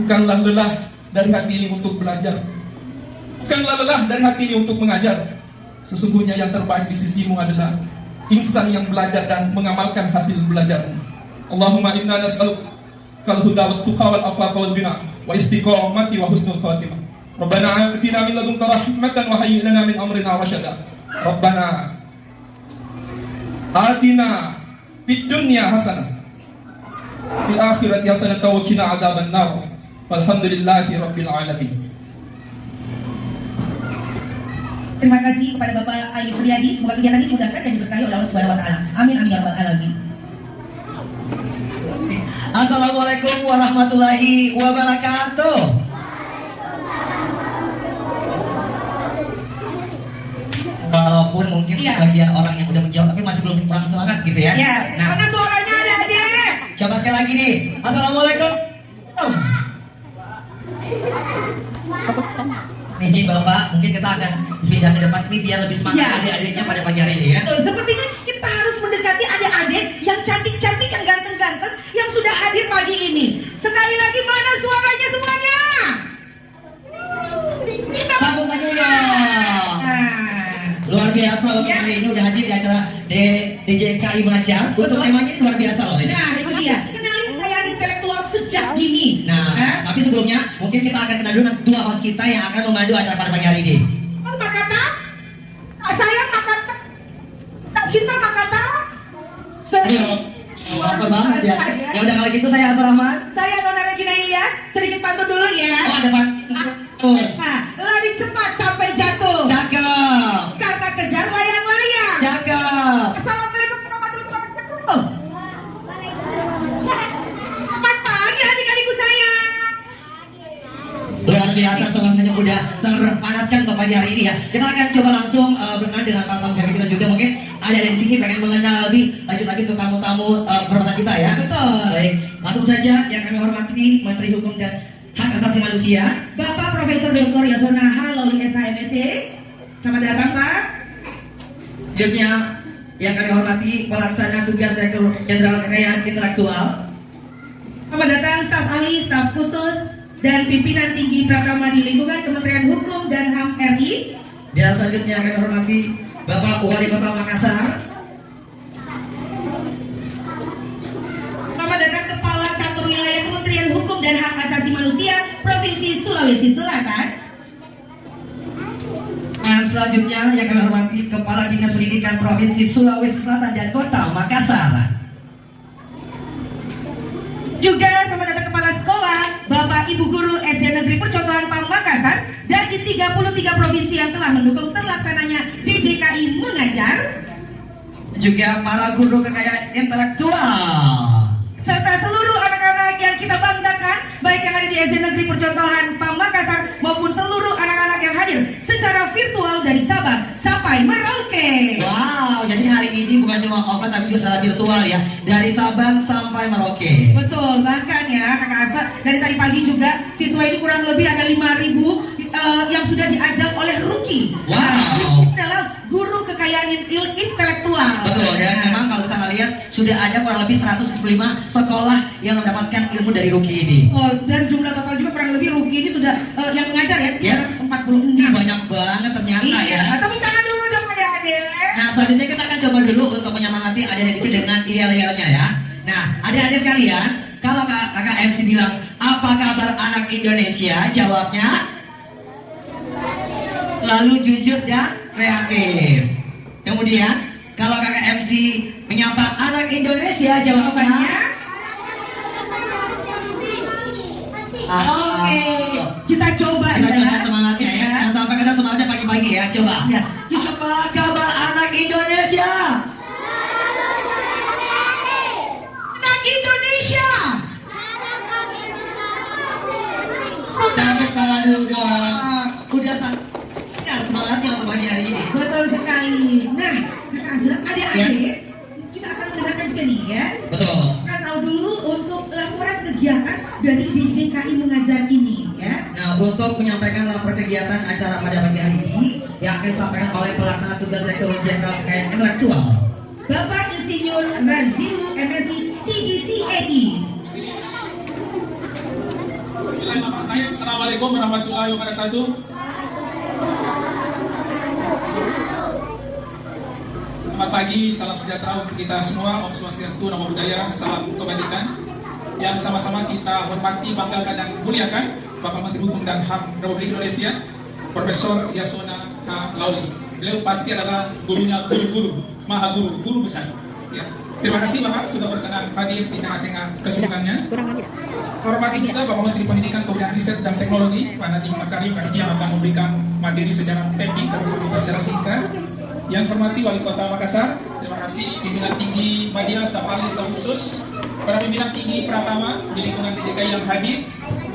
Speaker 10: Bukanlah lelah dari hati ini untuk belajar, bukanlah lelah dari hati ini untuk mengajar. Sesungguhnya yang terbaik di sisimu adalah insan yang belajar dan mengamalkan hasil belajarnya. Allahumma inna nas'aluka al-huda wat tuqa wal afafa wal ghina wa istiqamati wa husnul khatimah. Rabbana atina min ladunka rahmatan wa hayyi lana min amrina rasyada. Rabbana atina fid dunya hasanah fil akhirati hasanah wa qina adzaban nar. Walhamdulillahi rabbil alamin.
Speaker 8: Terima kasih kepada Bapak Ayu Suryadi. Semoga kegiatan ini dimudahkan dan diberkahi oleh Allah Subhanahu wa taala. Amin amin ya rabbal alamin. Assalamualaikum warahmatullahi wabarakatuh. Walaupun mungkin sebagian orang yang udah menjawab tapi masih belum kurang semangat gitu ya. Iya. Nah, mana suaranya ada adik? Coba sekali lagi nih. Assalamualaikum.
Speaker 5: Fokus ke sana.
Speaker 8: Nih Ji, Bapak, mungkin kita akan pindah ke depan ini biar lebih semangat adik-adiknya pada pagi hari ini ya.
Speaker 11: Betul, sepertinya kita harus mendekati adik-adik yang cantik-cantik, yang ganteng-ganteng, yang sudah hadir pagi ini. Sekali lagi, mana suaranya semuanya? Kita
Speaker 8: sambung aja ya. Luar biasa loh, hari ini udah hadir di acara DJKI mengajar. Untuk temanya ini luar biasa loh ini.
Speaker 11: Nah, itu dia. Kenalin kekayaan intelektual sejak dini.
Speaker 8: Nah, tapi sebelumnya mungkin kita akan kenal dulu dua host kita yang akan memandu acara pada pagi hari ini.
Speaker 11: Oh, Makata? Saya Makata. Tak cinta Makata?
Speaker 8: Apa banget ya? Ya udah kalau gitu saya Asal Rahman.
Speaker 11: Saya Nona Regina Ilyas. Sedikit pantun dulu ya.
Speaker 8: Oh, ada Pak.
Speaker 11: Nah, lari cepat sampai jatuh.
Speaker 8: Cakep.
Speaker 11: Karena kejar layang-layang.
Speaker 8: Cakep.
Speaker 11: Assalamualaikum warahmatullahi wabarakatuh. Selamat pagi adik-adikku sayang.
Speaker 8: Luar biasa semangatnya udah terpanaskan untuk pagi hari ini ya. Kita akan coba langsung berkenalan dengan para tamu kita juga. Mungkin ada di sini pengen mengenal lebih lanjut lagi untuk tamu-tamu kehormatan kita ya.
Speaker 11: Betul.
Speaker 8: Baik, langsung saja yang kami hormati Menteri Hukum dan Hak Asasi Manusia,
Speaker 11: Bapak Profesor Dr. Yasona Halauli SHMSC. Selamat datang Pak.
Speaker 8: selanjutnya yang kami hormati Pelaksana Tugas Direktur Jenderal Kekayaan Intelektual.
Speaker 11: Selamat datang staf ahli, staf khusus, dan pimpinan tinggi Pratama di lingkungan Kementerian Hukum dan HAM RI.
Speaker 8: Dan selanjutnya kami hormati Bapak Wali Kota Makassar.
Speaker 11: Selamat datang Kepala Kantor Wilayah Kementerian Hukum dan Hak Asasi Manusia Provinsi Sulawesi Selatan.
Speaker 8: Dan selanjutnya yang kami hormati Kepala Dinas Pendidikan Provinsi Sulawesi Selatan dan Kota Makassar.
Speaker 11: Juga selamat datang Kepala Sekolah, Bapak Ibu Guru SD Negeri Percontohan Pam Makassar dari 33 provinsi yang telah mendukung terlaksananya DJKI mengajar.
Speaker 8: Juga para guru kekayaan intelektual.
Speaker 11: Serta seluruh anak-anak yang kita banggakan, baik yang ada di SD Negeri Percontohan Pam Makassar maupun seluruh anak-anak yang hadir secara virtual dari Sabang sampai Merauke.
Speaker 8: Wow, jadi hari ini bukan cuma offline tapi juga secara virtual ya, dari Sabang sampai Merauke.
Speaker 11: Betul, bahkan ya Kakak Asa. Dari tadi pagi juga siswa ini kurang lebih ada 5.000 yang sudah diajak oleh Ruki.
Speaker 8: Wow.
Speaker 11: Ini adalah guru kekayaan intelektual.
Speaker 8: Betul, dan memang kalau kita lihat sudah ada kurang lebih 175 sekolah yang mendapatkan ilmu dari Ruki ini.
Speaker 11: Oh, dan jumlah total juga kurang lebih Ruki ini sudah yang mengajar ya,
Speaker 8: Yes.
Speaker 11: 46.
Speaker 8: Ini banyak banget ternyata
Speaker 11: Iya,
Speaker 8: ya.
Speaker 11: tepuk tangan dulu dong adik-adik.
Speaker 8: Nah, selanjutnya kita akan coba dulu untuk menyemangati adik-adik di sini dengan yel-yelnya ya. Nah, adik-adik sekalian, kalau kakak MC bilang, apa kabar anak Indonesia? Jawabnya, lalu jujur dan kreatif. Kemudian, kalau kakak MC menyapa anak Indonesia, jawabannya,
Speaker 11: Oke, kita coba
Speaker 8: kita
Speaker 11: ya.
Speaker 8: coba semangatnya ya. Jangan sampai kita semangatnya pagi-pagi ya. Coba.
Speaker 11: Ya.
Speaker 8: Apa kabar anak Indonesia?
Speaker 11: Anak Indonesia.
Speaker 8: Tepuk tangan dulu dong. Udah semangatnya untuk pagi hari ini.
Speaker 11: Betul sekali. Nah, adik-adik, kita akan mendengarkan juga nih ya.
Speaker 8: Betul.
Speaker 11: Kita tahu dulu untuk laporan kegiatan dari DJKI mengajar ini ya.
Speaker 8: Nah, untuk menyampaikan laporan kegiatan acara pada pagi hari ini yang akan disampaikan oleh pelaksana tugas Direktur Jenderal Kekayaan Intelektual,
Speaker 11: Bapak Insinyur Razilu MSc CGCAI.
Speaker 10: Bismillahirrahmanirrahim. Assalamualaikum warahmatullahi wabarakatuh. Selamat pagi, salam sejahtera untuk kita semua. Om Swastiastu, Namo Buddhaya, salam kebajikan. Yang sama-sama kita hormati, banggakan dan muliakan Bapak Menteri Hukum dan HAM Republik Indonesia, Profesor Yasona H. Lawli. Beliau pasti adalah gurunya guru-guru, maha guru besar. Ya. Terima kasih Bapak sudah berkenan hadir di tengah-tengah kesibukannya. Hormati juga Bapak Menteri Pendidikan, Kebudayaan, Riset dan Teknologi, Pak Nadiem Makarim, yang akan memberikan materi secara teknik tersebut secara singkat. Yang saya hormati Wali Kota Makassar, terima kasih pimpinan tinggi media, staf ahli, staf khusus, para pimpinan tinggi Pratama di lingkungan DJKI yang hadir,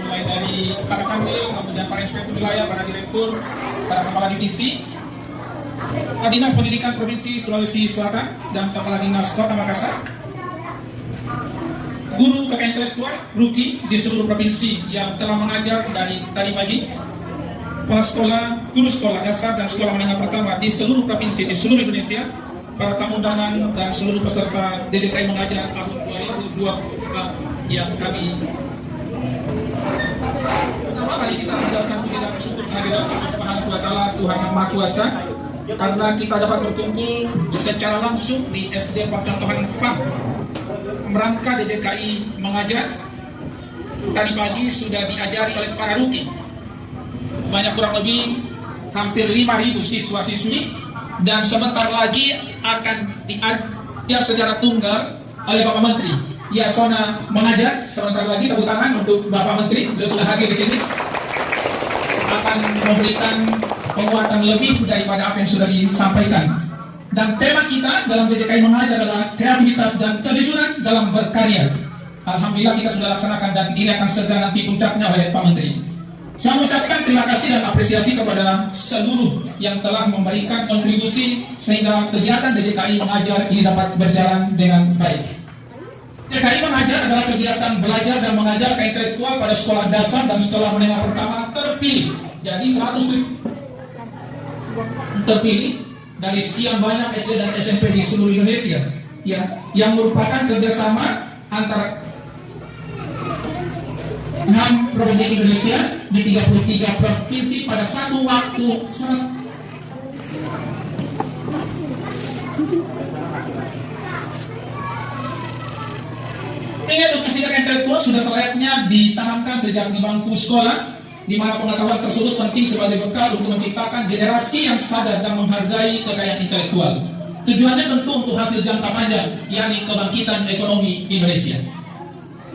Speaker 10: mulai dari para kanwil, kemudian para inspektur wilayah, para direktur, para kepala divisi, Kepala Dinas Pendidikan Provinsi Sulawesi Selatan dan Kepala Dinas Kota Makassar, guru kekayaan intelektual Ruki di seluruh provinsi yang telah mengajar dari tadi pagi, kepala sekolah, guru sekolah dasar dan sekolah menengah pertama di seluruh provinsi di seluruh Indonesia, para tamu undangan dan seluruh peserta DJKI mengajar tahun 2024 yang kami. Pertama kali kita menjalankan puji dan bersyukur kehadiran Allah Subhanahu wa Ta'ala, Tuhan Yang Maha Kuasa, karena kita dapat berkumpul secara langsung di SD Percontohan PAM merangka DJKI mengajar. Tadi pagi sudah diajari oleh para Ruki. Banyak kurang lebih hampir 5.000 siswa-siswi, dan sebentar lagi akan diajar secara tunggal oleh Bapak Menteri Yasona mengajar. Sebentar lagi tepuk tangan untuk Bapak Menteri, beliau sudah hadir di sini, akan memberikan penguatan lebih daripada apa yang sudah disampaikan. Dan tema kita dalam DJKI mengajar adalah kreativitas dan kejujuran dalam berkarya. Alhamdulillah kita sudah laksanakan dan ini akan segera nanti puncaknya oleh Pak Menteri. Saya mengucapkan terima kasih dan apresiasi kepada seluruh yang telah memberikan kontribusi sehingga kegiatan DJKI mengajar ini dapat berjalan dengan baik. DJKI mengajar adalah kegiatan belajar dan mengajar ke intelektual pada sekolah dasar dan sekolah menengah pertama terpilih. Jadi 100 terpilih dari sekian banyak SD dan SMP di seluruh Indonesia, ya, yang merupakan kerjasama antara 6 Republik Indonesia di 33 provinsi pada satu waktu. Ini edukasi intelektual sudah selayaknya ditanamkan sejak di bangku sekolah, di mana pengetahuan tersebut penting sebagai bekal untuk menciptakan generasi yang sadar dan menghargai kekayaan intelektual. Tujuannya tentu untuk hasil jangka panjang, yakni kebangkitan ekonomi Indonesia.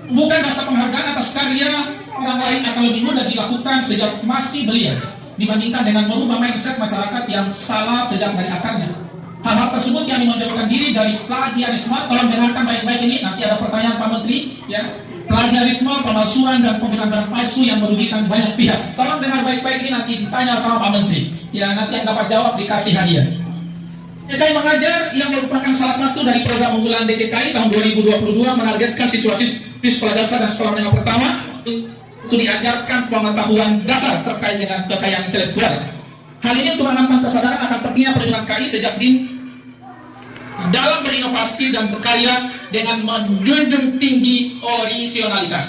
Speaker 10: Bukan rasa penghargaan atas karya orang lain akan lebih mudah dilakukan sejak masih belia dibandingkan dengan merubah mindset masyarakat yang salah sejak dari akarnya. Hal-hal tersebut yang menjauhkan diri dari plagiarisme. Tolong dengarkan baik-baik ini, nanti ada pertanyaan Pak Menteri, ya. Plagiarisme, pemalsuan dan penggunaan barang palsu yang merugikan banyak pihak. Tolong dengar baik-baik ini, nanti ditanya sama Pak Menteri. Ya, nanti yang dapat jawab dikasih hadiah. DJKI mengajar yang merupakan salah satu dari program unggulan DJKI tahun 2022 menargetkan siswa-siswi di sekolah dasar dan sekolah menengah pertama itu diajarkan pengetahuan dasar terkait dengan kekayaan intelektual. Hal ini untuk menanamkan kesadaran akan pentingnya perlindungan KI sejak dini dalam berinovasi dan berkarya dengan menjunjung tinggi orisinalitas.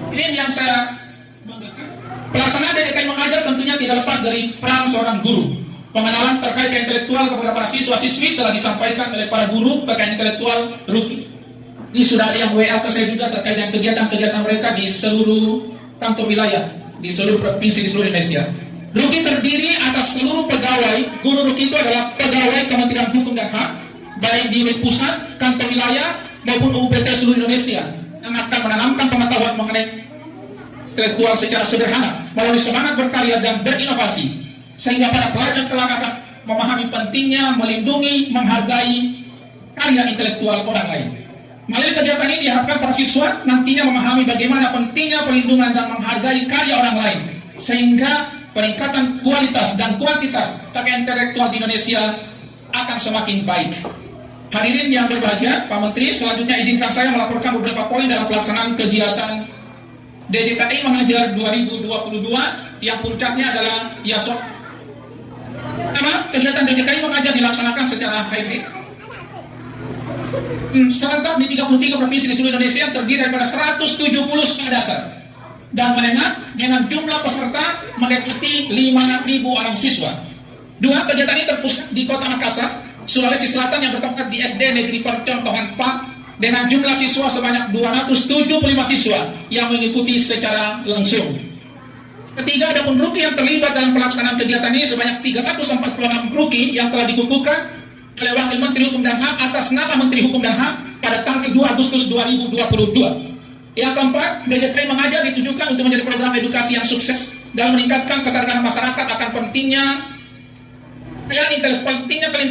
Speaker 10: Ini yang saya banggakan. Pelaksanaan DJKI mengajar tentunya tidak lepas dari peran seorang guru. Pengenalan terkait intelektual kepada para siswa-siswi telah disampaikan oleh para guru terkait intelektual Ruki. Ini sudah ada yang WA ke saya juga terkait dengan kegiatan-kegiatan mereka di seluruh kantor wilayah, di seluruh provinsi di seluruh Indonesia. Ruki terdiri atas seluruh pegawai. Guru Ruki itu adalah pegawai Kementerian Hukum dan HAM, baik di unit pusat, kantor wilayah, maupun UPT seluruh Indonesia, yang akan menanamkan pengetahuan mengenai intelektual secara sederhana, melalui semangat berkarya dan berinovasi, sehingga para pelajar kelak akan memahami pentingnya melindungi, menghargai karya intelektual orang lain. Melalui kegiatan ini diharapkan para siswa nantinya memahami bagaimana pentingnya perlindungan dan menghargai karya orang lain, sehingga peningkatan kualitas dan kuantitas karya intelektual di Indonesia akan semakin baik. Hadirin yang berbahagia, Pak Menteri, selanjutnya izinkan saya melaporkan beberapa poin dalam pelaksanaan kegiatan DJKI Mengajar 2022 yang puncaknya adalah YASOK. Pertama, kegiatan DJKI Mengajar dilaksanakan secara hybrid serentak di 33 provinsi di seluruh Indonesia yang terdiri daripada 170 sekolah dasar dan menengah dengan jumlah peserta mendekati 5.000 orang siswa. Dua, kegiatan ini terpusat di Kota Makassar, Sulawesi Selatan yang bertempat di SD Negeri Percontohan 4 dengan jumlah siswa sebanyak 275 siswa yang mengikuti secara langsung. Ketiga, ada pun Ruki yang terlibat dalam pelaksanaan kegiatan ini sebanyak 346 Ruki yang telah dikukuhkan oleh Wakil Menteri Hukum dan HAM atas nama Menteri Hukum dan HAM pada tanggal 2 Agustus 2022. Yang keempat, DJKI Mengajar ditujukan untuk menjadi program edukasi yang sukses dalam meningkatkan kesadaran masyarakat akan pentingnya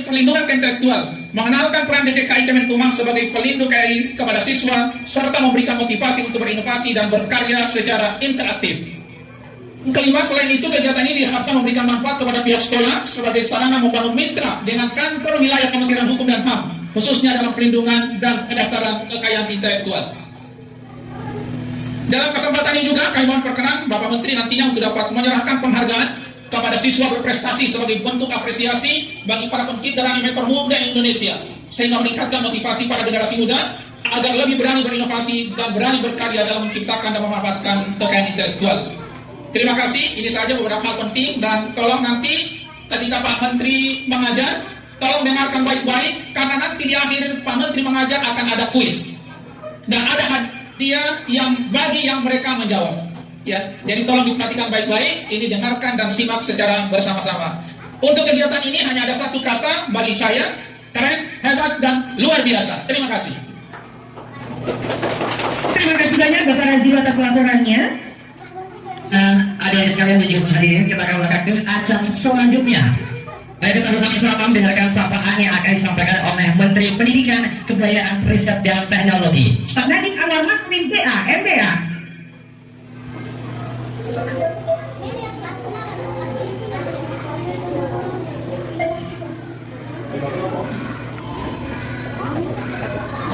Speaker 10: perlindungan intelektual, mengenalkan peran DJKI Kemenkumham sebagai pelindung KI kepada siswa, serta memberikan motivasi untuk berinovasi dan berkarya secara interaktif. Kelima, selain itu kegiatan ini diharapkan memberikan manfaat kepada pihak sekolah sebagai sarana membangun mitra dengan kantor wilayah Kementerian Hukum dan HAM, khususnya dalam perlindungan dan pendaftaran kekayaan intelektual. Dalam kesempatan ini juga kami mohon perkenan Bapak Menteri nantinya untuk dapat menyerahkan penghargaan kepada siswa berprestasi sebagai bentuk apresiasi bagi para pencipta animator muda Indonesia, sehingga meningkatkan motivasi para generasi muda agar lebih berani berinovasi dan berani berkarya dalam menciptakan dan memanfaatkan kekayaan intelektual. Terima kasih, ini saja beberapa hal penting, dan tolong nanti ketika Pak Menteri mengajar, tolong dengarkan baik-baik, karena nanti di akhir Pak Menteri mengajar akan ada kuis dan ada hadiah yang bagi yang mereka menjawab. Ya, jadi tolong diperhatikan baik-baik, ini dengarkan dan simak secara bersama-sama. Untuk kegiatan ini hanya ada satu kata bagi saya, keren, hebat, dan luar biasa. Terima kasih.
Speaker 11: Terima kasih banyak Bapak Nazir atas laporannya.
Speaker 8: Adik-adik sekalian dan juga hadirin, kita akan melakukan acara selanjutnya. Baik, kita bersama-sama mendengarkan sapaan yang akan disampaikan oleh Menteri Pendidikan, Kebudayaan, Riset dan Teknologi,
Speaker 11: Pak Nadiem Alamat, MPA, MBA.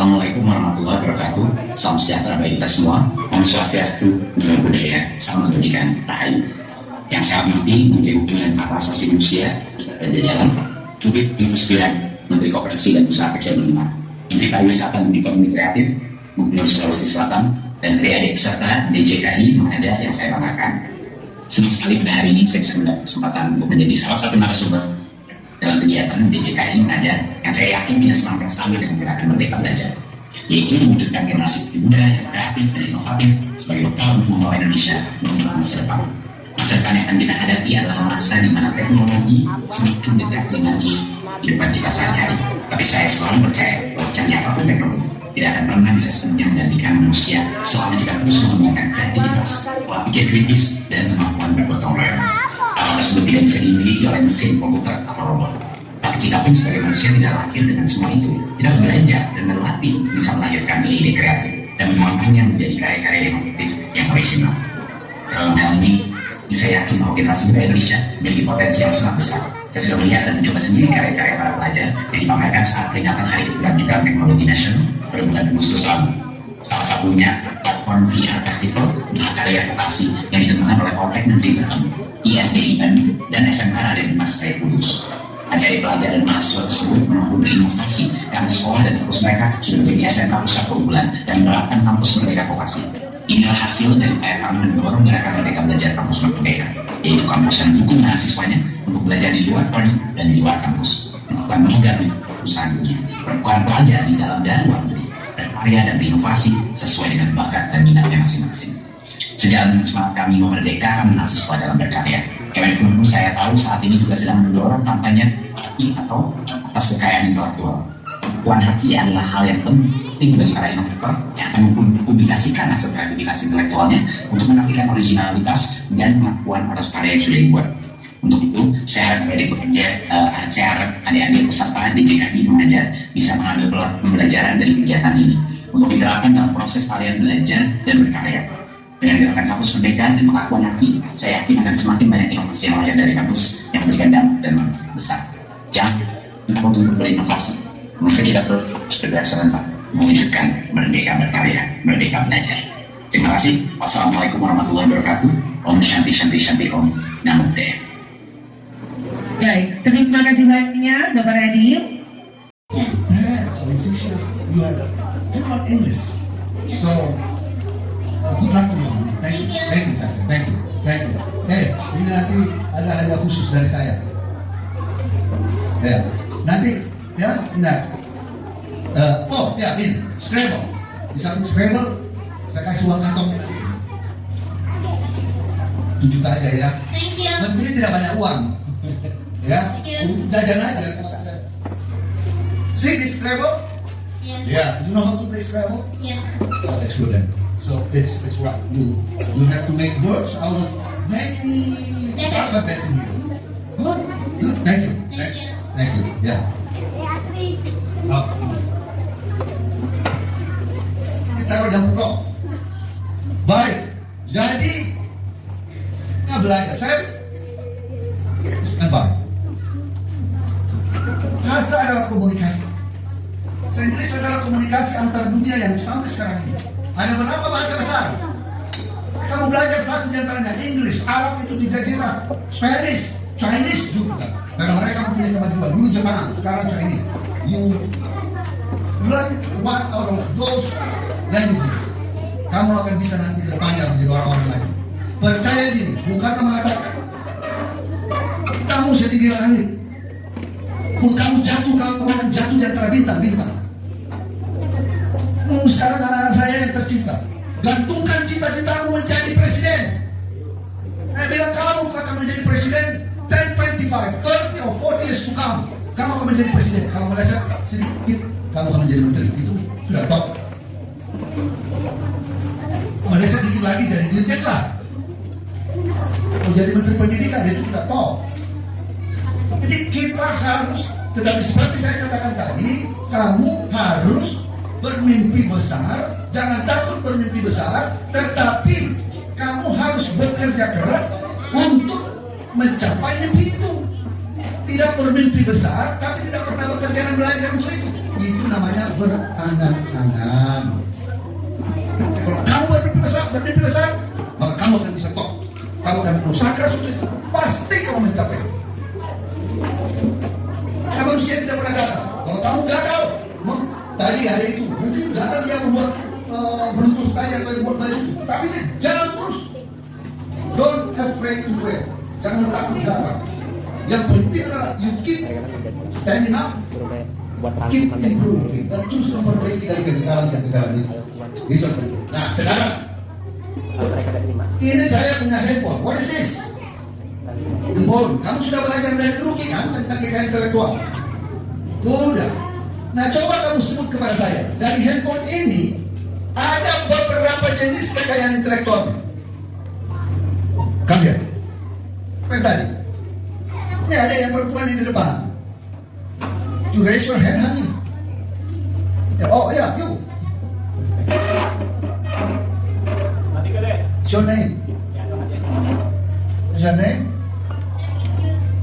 Speaker 12: Assalamualaikum warahmatullahi wabarakatuh. Salam sejahtera bagi kita semua. Om Swastiastu, Namo Buddhaya, Salam Kebajikan Rahayu. Yang saya hormati Menteri Hukum dan Hak Asasi Manusia dan Jajaran, Publik Perindustrian, Menteri Koperasi dan Usaha Kecil Menengah, Menteri Pariwisata dan Ekonomi Kreatif, Gubernur Sulawesi Selatan, dan adik-adik peserta DJKI Mengajar yang saya banggakan. Senang sekali pada hari ini saya bisa mendapat kesempatan untuk menjadi salah satu narasumber dalam kegiatan DJKI Mengajar yang saya yakin dia semakin sama dengan gerakan Merdeka Belajar, yaitu mewujudkan generasi muda yang kreatif dan inovatif sebagai bekal untuk membawa Indonesia menuju masa depan. Masa depan yang akan kita hadapi adalah masa di mana teknologi semakin dekat dengan kehidupan kita sehari-hari. Tapi saya selalu percaya bahwa secanggih apapun teknologi tidak akan pernah bisa sepenuhnya menggantikan manusia selama kita terus menggunakan kreativitas, pola pikir kritis, dan kemampuan bergotong royong. Hal tersebut tidak bisa dimiliki oleh mesin, komputer, atau robot. Tapi kita pun sebagai manusia tidak lahir dengan semua itu. Kita belajar dan berlatih bisa melahirkan ide-ide kreatif dan menuangkannya menjadi karya-karya yang efektif, yang orisinal. Dalam hal ini, saya yakin bahwa generasi muda Indonesia memiliki potensi yang sangat besar Saya sudah melihat dan mencoba sendiri karya-karya para pelajar yang dipamerkan saat peringatan Hari Kebangkitan Teknologi Nasional pada bulan Agustus lalu. Salah satunya platform VR Festival Mahakarya Vokasi yang ditemukan oleh Poltek Negeri Batam, ISDIN, dan SMK Raden Mas Raya Kudus. Adik-adik pelajar dan mahasiswa tersebut mampu berinovasi karena sekolah dan kampus mereka sudah menjadi SMK pusat keunggulan dan menerapkan kampus Merdeka Vokasi. Inilah hasil dari upaya kami mendorong gerakan Merdeka Belajar Kampus Merdeka, yaitu kampus yang mendukung mahasiswanya untuk belajar di luar prodi dan di luar kampus, melakukan menggarap perusahaan dunia, melakukan pelajar di dalam dan luar negeri, berkarya dan berinovasi sesuai dengan bakat dan minatnya masing-masing. Sejalan dengan semangat kami memerdekakan mahasiswa dalam berkarya, Kemenkumham saya tahu saat ini juga sedang mendorong kampanye haki atau atas kekayaan intelektual. Pengakuan haki adalah hal yang penting bagi para inovator yang akan mempublikasikan hasil kreativitas intelektualnya untuk menafikan originalitas dan pengakuan atas karya yang sudah dibuat. Untuk itu, saya harap adik-adik peserta DJKI mengajar bisa mengambil pembelajaran dari kegiatan ini untuk diterapkan dalam proses kalian belajar dan berkarya. Dengan gerakan kampus Merdeka dan pengakuan haki, saya yakin akan semakin banyak inovasi yang lahir dari kampus yang memberikan dampak dan manfaat besar. Jangan lupa untuk berinovasi. Maka kita terus bergerak serentak mewujudkan merdeka berkarya, merdeka belajar. Terima kasih. Wassalamualaikum warahmatullahi wabarakatuh. Om Shanti Shanti Shanti Om. Namo Buddhaya.
Speaker 11: Baik, terima kasih banyak Bapak Radim.
Speaker 6: You are good at English. So, good luck to you. Thank you. Thank you. Ini nanti ada hadiah khusus dari saya. Ya, nanti ya, ingat. Ini Scrabble. Di samping Scrabble, saya kasih uang kantong 7 juta aja ya.
Speaker 9: Thank you.
Speaker 6: Menteri tidak banyak uang. Ya, untuk jajan aja. See this Scrabble?
Speaker 9: Yes.
Speaker 6: Yeah. You know how to play Scrabble?
Speaker 9: Yeah.
Speaker 6: Oh, excellent. So it's right. You have to make words out of many alphabets in here. Good. Thank you. Thank you. Yeah. Oh. Ini taruh dalam blok. Baik. Jadi kita belajar. Saya baik. Bahasa adalah komunikasi. Inggris adalah komunikasi antar dunia yang sampai sekarang ini. Ada berapa bahasa besar? Kamu belajar satu di antaranya, English, Arab itu di Jazirah, Spanish, Chinese juga. Karena mereka mempunyai kemajuan. Dulu Jepang, sekarang Chinese. You learn one out of those languages. Kamu akan bisa nanti ke depannya menjadi orang-orang lain. Percaya diri, bukan mengatakan kamu setinggi langit. Pun kamu akan jatuh di antara bintang-bintang. Sekarang anak-anak saya yang tercipta, gantungkan cita-citamu menjadi presiden. Saya bilang kamu akan menjadi presiden 10, 25, 30 or 40 years to come. Kamu akan menjadi presiden. Kalau meleset sedikit, kamu akan menjadi menteri. Itu sudah top. Meleset dikit lagi jadi dirjen lah. Mau jadi menteri pendidikan itu sudah top. Jadi kita harus, tetapi seperti saya katakan tadi, kamu harus bermimpi besar, jangan takut bermimpi besar, tetapi kamu harus bekerja keras untuk mencapai mimpi itu. Tidak bermimpi besar, tapi tidak pernah bekerja dan belajar untuk itu. Itu namanya berangan-angan. Kalau kamu bermimpi besar, maka kamu akan bisa top. Kamu akan berusaha keras untuk itu. Pasti kamu mencapai. Karena manusia tidak pernah gagal. Kalau kamu gagal, tadi hari itu mungkin gagal dia membuat beruntung tadi atau membuat baju itu. Tapi jangan terus. Don't afraid to fail. Jangan takut gagal. Yang penting adalah you keep standing up, keep improving, dan terus memperbaiki dari kegagalan itu. Itu yang penting. Nah sekarang ini saya punya handphone. What is this? Handphone. Kamu sudah belajar dari Ruki kan tentang kekayaan intelektual? Sudah. Nah coba kamu sebut kepada saya, dari handphone ini ada beberapa jenis kekayaan intelektual. Kamu lihat. Apa yang tadi? Ini ada yang perempuan di depan. You raise your hand, honey. Oh ya, you. What's your name? What's your name?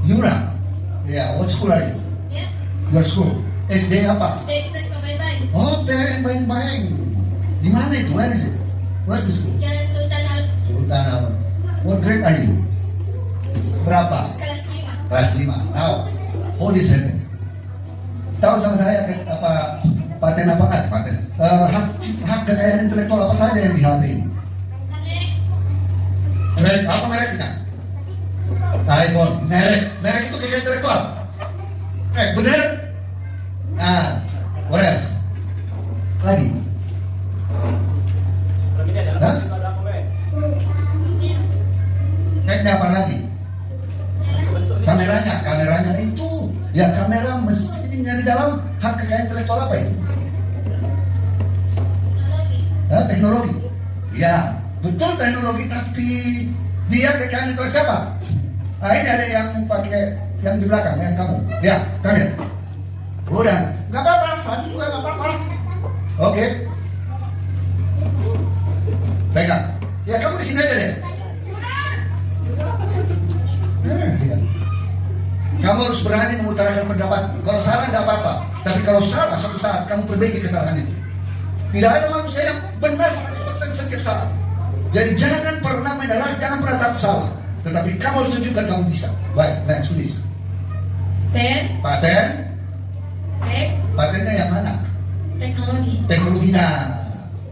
Speaker 6: Yura.
Speaker 13: Di mana itu? Where is it? Where's the school?
Speaker 9: Jalan Sultan Al
Speaker 13: Sultan Al. What grade are you? Berapa?
Speaker 9: kelas 5.
Speaker 13: Kelas 5. Now, hold this hand. Tahu sama saya apa paten apa kan? Paten. Hak kekayaan intelektual apa saja yang di HP ini? Merek apa mereknya? iPhone. Merek itu kekayaan intelektual. Bener? Nah, what else? Lagi? Hah? Mereknya apa lagi? Kameranya itu. Ya kamera mestinya di dalam hak kekayaan intelektual apa itu? Teknologi. Ya, betul teknologi, tapi dia kekayaan intelektual siapa? Nah, ini ada yang pakai yang di belakang, yang kamu. Ya, kalian. Udah, nggak apa-apa, satu juga nggak apa-apa. Oke. Pegang. Ya kamu di sini aja deh. Ya. Kamu harus berani mengutarakan pendapat. Kalau salah nggak apa-apa. Tapi kalau salah suatu saat kamu perbaiki kesalahan itu. Tidak ada manusia yang benar 100% setiap saat. Jadi jangan pernah menyerah, jangan pernah takut salah. Tetapi kamu harus tunjukkan kamu bisa. Baik, next please. Paten. Patennya yang mana?
Speaker 5: Teknologi.
Speaker 13: Teknologinya,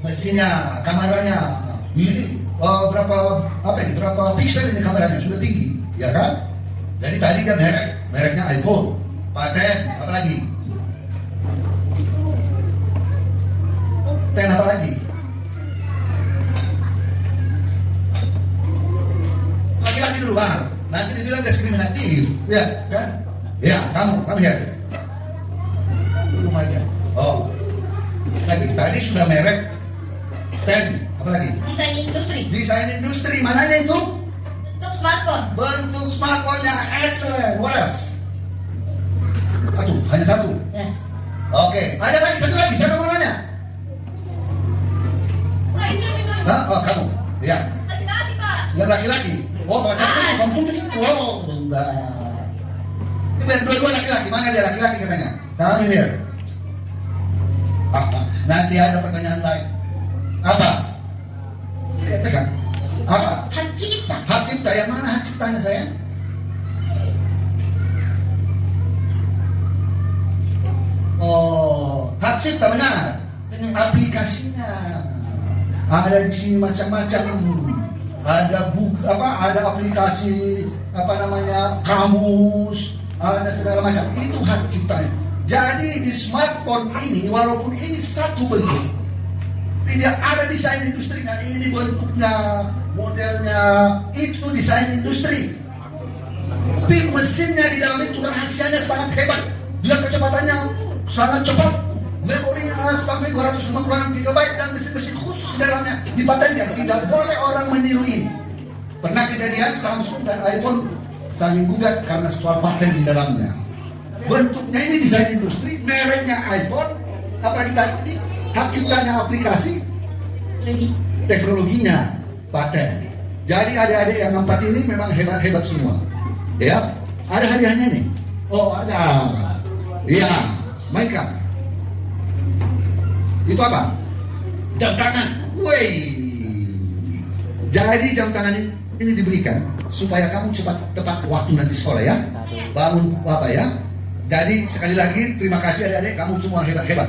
Speaker 13: mesinnya, kameranya. Ini berapa piksel ini kameranya sudah tinggi, ya kan? Jadi tadi dia mereknya iPhone, paten, apa lagi? Ten apa lagi? Laki-laki dulu bang, nanti dibilang diskriminatif, ya kan? Ya kamu ya. Belum aja. Oh, lagi tadi sudah merek ten, apa lagi? Desain industri, mananya itu? Bentuk smartphone-nya excellent. What else? Hanya satu.
Speaker 5: Yes.
Speaker 13: Oke, ada lagi satu lagi. Siapa mau nanya? Oh, kamu. Ya.
Speaker 9: Laki-laki, Pak.
Speaker 13: Yang laki-laki. Oh, pacarnya kamu tuh gitu. Oh, enggak. Itu yang dua-dua laki-laki. Mana dia laki-laki katanya? Come here. Nanti ada pertanyaan lain. Apa? Pegang. Apa?
Speaker 9: Hak cipta.
Speaker 13: Hak cipta, yang mana hak ciptanya saya? Oh, hak cipta benar. Aplikasinya ada di sini macam-macam. Ada buku ada aplikasi kamus, ada segala macam. Itu hak ciptanya. Jadi di smartphone ini, walaupun ini satu bentuk, tidak ada desain industrinya. Ini bentuknya, modelnya itu desain industri. Tapi mesinnya di dalam itu rahasianya sangat hebat. Dia kecepatannya sangat cepat. Memorinya sampai 256 GB dan mesin-mesin khusus di dalamnya dipatenkan. Tidak boleh orang meniru ini. Pernah kejadian Samsung dan iPhone saling gugat karena soal paten di dalamnya. Bentuknya ini desain industri, mereknya iPhone, apalagi tadi hak ciptanya aplikasi, teknologinya paten. Jadi adik-adik yang empat ini memang hebat-hebat semua. Ya, ada hadiahnya nih. Oh ada. Iya, mainkan. Itu apa? Jam tangan. Woi. Jadi jam tangan ini diberikan supaya kamu tepat waktu nanti sekolah ya. Bangun apa ya? Jadi sekali lagi terima kasih adik-adik, kamu semua hebat-hebat.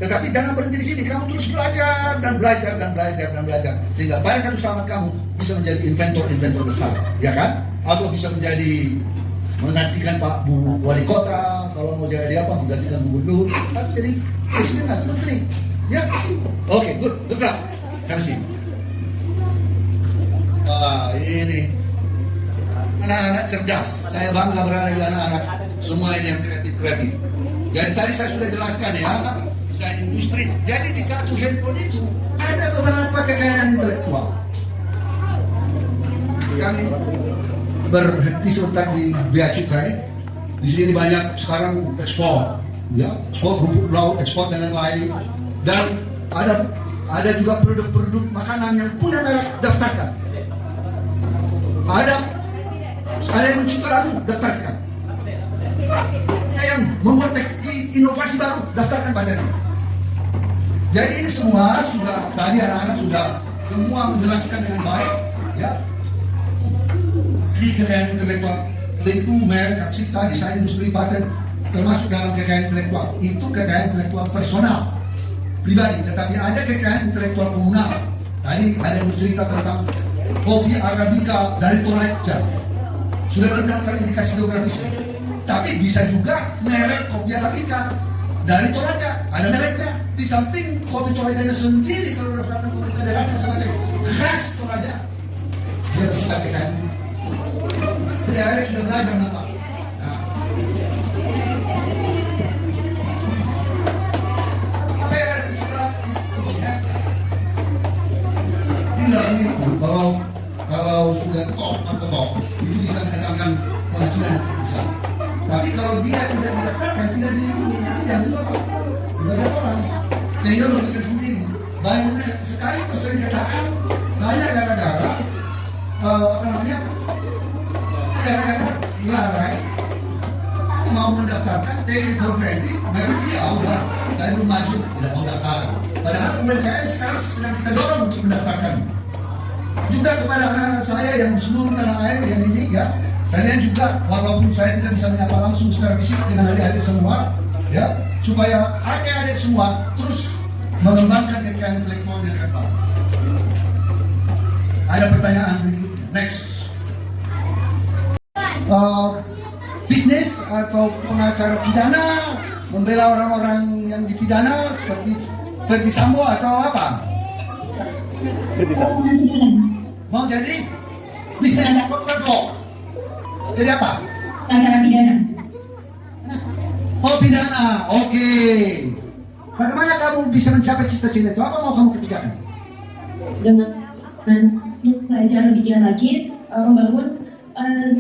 Speaker 13: Tetapi jangan berhenti di sini, kamu terus belajar dan belajar dan belajar dan belajar sehingga pada satu saat kamu bisa menjadi inventor besar, ya kan? Atau bisa menjadi menggantikan Pak Wali Kota, kalau mau jadi apa menggantikan gubernur, atau jadi presiden atau menteri. Ya, oke, good luck. Kasih. Ini anak-anak cerdas. Saya bangga berada di anak-anak semua ini yang kreatif. Jadi tadi saya sudah jelaskan ya, desain industri. Jadi di satu handphone itu ada beberapa kekayaan intelektual. Kami berhenti sebentar di bea cukai. Di sini banyak sekarang ekspor, ya, ekspor rumput laut, ekspor dan lain-lain. Dan ada juga produk-produk makanan yang punya merek, daftarkan. Ada yang mencipta lagu, daftarkan. Ada yang membuat inovasi baru, daftarkan patennya. Jadi ini semua sudah tadi anak-anak sudah semua menjelaskan dengan baik, ya. Di kekayaan intelektual itu merek, hak cipta, desain, industri, paten termasuk dalam kekayaan intelektual. Itu kekayaan intelektual personal, pribadi. Tetapi ada kekayaan intelektual komunal. Tadi ada yang bercerita tentang kopi Arabica dari Toraja. Sudah terdaftar indikasi geografisnya. Tapi bisa juga merek kopi Arabica dari Toraja, ada mereknya. Di samping kopi Torajanya sendiri kalau daftarkan pemerintah daerahnya sebagai khas Toraja, dia bersifat kekayaan. Jadi akhirnya sudah belajar nama. Nah. Apa yang ada setelah isinya? Ini kalau sudah top atau top itu bisa mendatangkan penghasilan yang besar. Tapi kalau dia tidak didaftarkan, tidak dilindungi, tidak dilarang banyak orang. Sehingga berpikir sendiri. Banyak sekali sering katakan banyak gara-gara gara-gara dilarang mau mendaftarkan TK420 baru dia udah saya belum maju tidak mau daftar. Padahal UMKM sekarang sedang kita dorong untuk mendaftarkan. Juga kepada anak-anak saya yang seluruh tanah air yang ini ya. Kalian juga walaupun saya tidak bisa menyapa langsung secara fisik dengan adik-adik semua ya, supaya adik-adik semua terus mengembangkan kekayaan intelektualnya ke depan. Ada pertanyaan berikutnya. Next. Bisnis atau pengacara pidana membela orang-orang yang dipidana seperti Ferdi Sambo atau apa? Mau jadi bisnis apa? Jadi apa?
Speaker 5: Pengacara pidana.
Speaker 13: Oh pidana, oke. Bagaimana kamu bisa mencapai cita-cita itu? Apa mau kamu kerjakan?
Speaker 5: Dengan belajar lebih giat lagi, membangun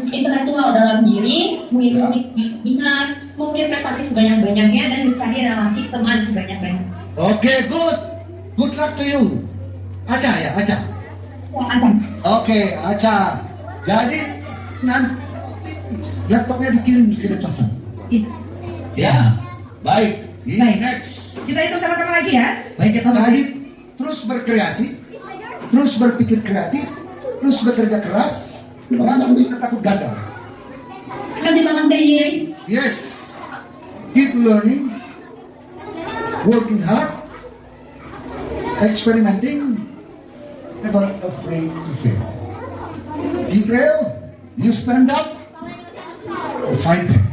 Speaker 5: intelektual dalam diri, mengikuti minat, mungkin prestasi sebanyak-banyaknya dan mencari relasi teman sebanyak-banyaknya.
Speaker 13: Oke, good luck to you. Aca ya, Aca.
Speaker 5: Ada.
Speaker 13: Oke, Aca. Jadi nanti laptopnya dikirim ke pasar. Ya, baik. Ini next.
Speaker 11: Kita hitung sama-sama lagi ya.
Speaker 8: Baik, kita
Speaker 13: Tadi terus berkreasi, terus berpikir kreatif, terus bekerja keras. Orang tidak takut gagal.
Speaker 5: Kan dibangun dari
Speaker 13: Yes, keep learning, working hard, experimenting, never afraid to fail. You fail, you stand up, you fight back.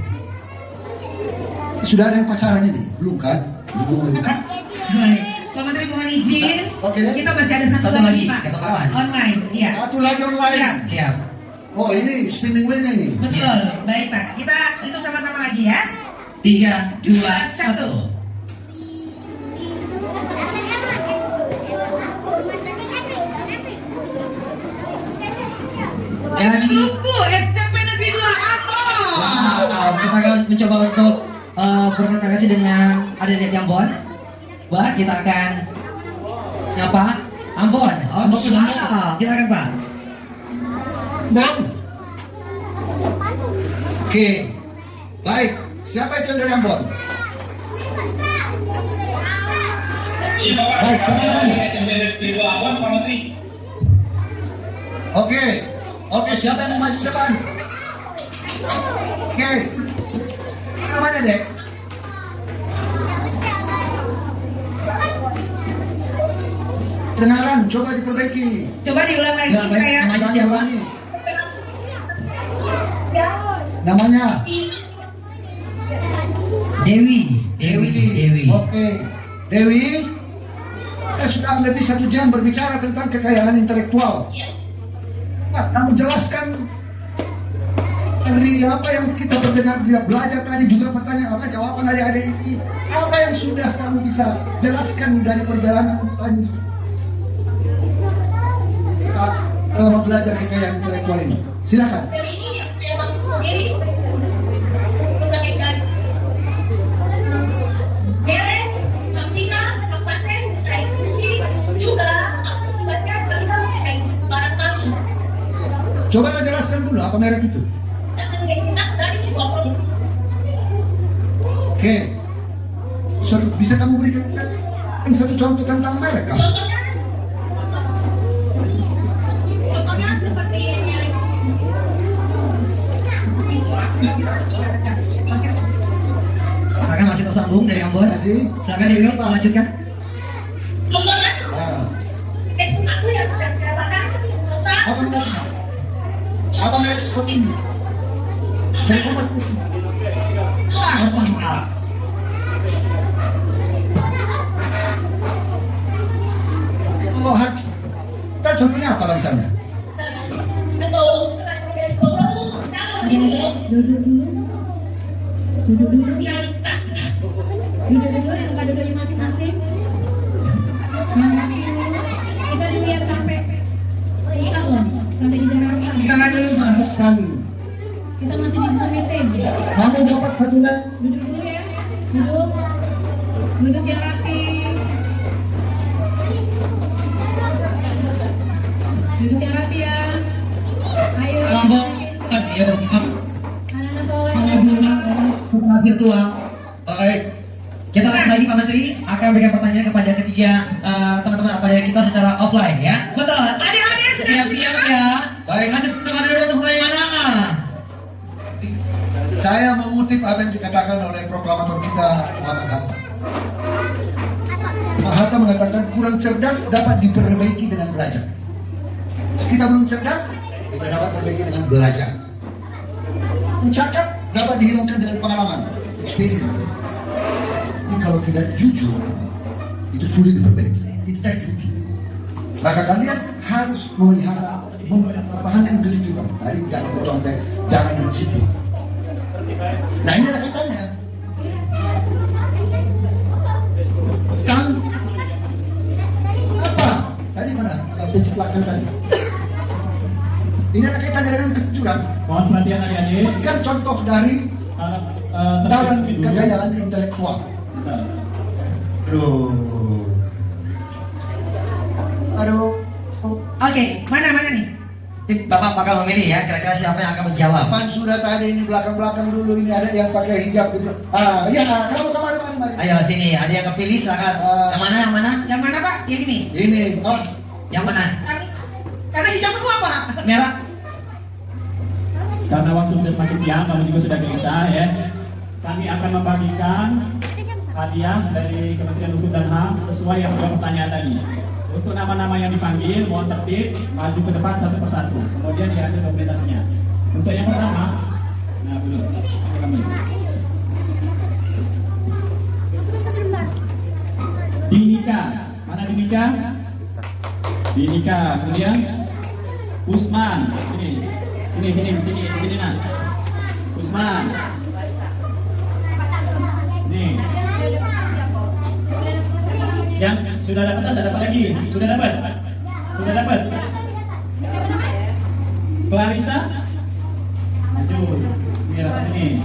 Speaker 13: Sudah ada yang pacaran ini? Belum kan? Belum.
Speaker 11: Baik. Pak Menteri mohon izin.
Speaker 13: Oke.
Speaker 11: Kita masih ada satu lagi Pak.
Speaker 8: kesempatan.
Speaker 11: Online. Iya.
Speaker 13: Satu lagi online.
Speaker 8: Siap.
Speaker 13: Oh ini spinning wheel-nya ini.
Speaker 11: Betul. Baik Pak. Kita hitung sama-sama lagi ya.
Speaker 8: 3, 2, 1. Jadi
Speaker 11: Buku SMP Negeri 2 Ambon.
Speaker 8: wow, kita akan mencoba untuk berkomunikasi dengan adik-adik Ambon. Wah, kita akan nyapa Ambon. Oh, kita akan Pak.
Speaker 13: Bang. Oke. Baik. Siapa itu yang dari Ambon? Baik, siapa lagi? Oke. Oke, siapa yang mau maju depan? Oke. Apa namanya, Dek? Kedengaran, coba diperbaiki.
Speaker 11: Coba diulang lagi
Speaker 8: Ya, baik.
Speaker 11: kayak
Speaker 8: Namanya siapa?
Speaker 13: Namanya?
Speaker 8: Dewi.
Speaker 13: Oke. Dewi. Kita sudah lebih 1 jam berbicara tentang kekayaan intelektual. Nah, kamu jelaskan dari apa yang kita berdengar dia belajar tadi juga pertanyaan apa jawaban dari adik ini apa yang sudah kamu bisa jelaskan dari perjalanan panjang kita selama belajar kekayaan intelektual ini. Silakan.
Speaker 5: Dari ini saya bangun sendiri. Mengagetkan. Merek, hak cipta, hak paten, desain industri juga akibatnya kita kayak barang palsu.
Speaker 13: Coba jelaskan dulu apa merek itu.
Speaker 5: Dan identitas dari sebuah produk.
Speaker 13: Oke. Bisa kamu berikan Ini satu contoh tentang mereka.
Speaker 9: Contohnya seperti yang
Speaker 8: Silakan masih tersambung dari Ambon. Silakan Dewi, Pak lanjutkan.
Speaker 9: contohnya
Speaker 13: Nah,
Speaker 9: aku yang katakan dosa
Speaker 13: apa namanya? Apa namanya seperti ini? Saya umat. Oh, haji. Kita contohnya apa misalnya?
Speaker 9: atau sekolah tuh
Speaker 5: Duduk dulu. Duduk dulu.
Speaker 9: yang
Speaker 5: Duduk dulu di tempat duduknya masing-masing. Kita dulu yang sampai sampai di jam berapa?
Speaker 13: Jangan dulu masukkan.
Speaker 5: Kita masih di Zoom meeting.
Speaker 13: Kamu dapat satu lagi.
Speaker 5: Duduk dulu ya. Duduk. Duduk yang rapi. Duduk yang rapi ya. Ayo.
Speaker 8: Ambon, ya,
Speaker 5: Anak-anak soleh.
Speaker 8: secara virtual.
Speaker 13: Baik.
Speaker 8: Kita lihat lagi Pak Menteri akan berikan pertanyaan kepada ketiga teman-teman atau dari kita secara offline ya. Betul. Adik-adik siap-siap ya.
Speaker 13: Baik.
Speaker 8: Ada teman-teman untuk mulai mana?
Speaker 13: Saya mengutip apa yang dikatakan oleh proklamator kita Muhammad Hatta. Pak Hatta mengatakan kurang cerdas dapat diperbaiki dengan belajar. Kita belum cerdas, kita dapat perbaiki dengan belajar. Cakap dapat dihilangkan dengan pengalaman, experience. Ini kalau tidak jujur, itu sulit diperbaiki. Integrity. Maka kalian harus memelihara, mempertahankan kejujuran. Tadi jangan bercontek, jangan menciplak. Nah ini ada katanya. Kan apa? Tadi mana? Penciplakan tadi. Ini ada kaitannya dengan kejujuran.
Speaker 4: Mohon perhatian adik-adik.
Speaker 13: Kan contoh dari dalam kekayaan intelektual. Aduh.
Speaker 8: Oke, mana nih? Bapak bakal memilih ya, kira-kira siapa yang akan menjawab?
Speaker 13: Kapan sudah tadi ini belakang-belakang dulu ini ada yang pakai hijab di belakang. Ya, kamu kemari.
Speaker 8: Ayo sini, ada yang kepilih silakan. Yang mana?
Speaker 11: Yang mana Pak? Yang ini.
Speaker 13: Ini, oh.
Speaker 8: Yang mana?
Speaker 11: Karena hijab itu apa?
Speaker 8: Merah.
Speaker 4: Karena waktu sudah semakin siang, kami juga sudah gelisah ya. Kami akan membagikan hadiah dari Kementerian Hukum dan HAM sesuai yang menjawab pertanyaan tadi. Untuk nama-nama yang dipanggil, mohon tertib, maju ke depan satu persatu. Kemudian diambil dokumentasinya. Untuk yang pertama, nah dulu, kami. Dinika, mana Dinika? Dinika, kemudian Usman, sini nah. Usman. Nih. Yang sudah dapat atau dapat lagi? Sudah dapat. Clarissa. Maju. Ini dapat sini.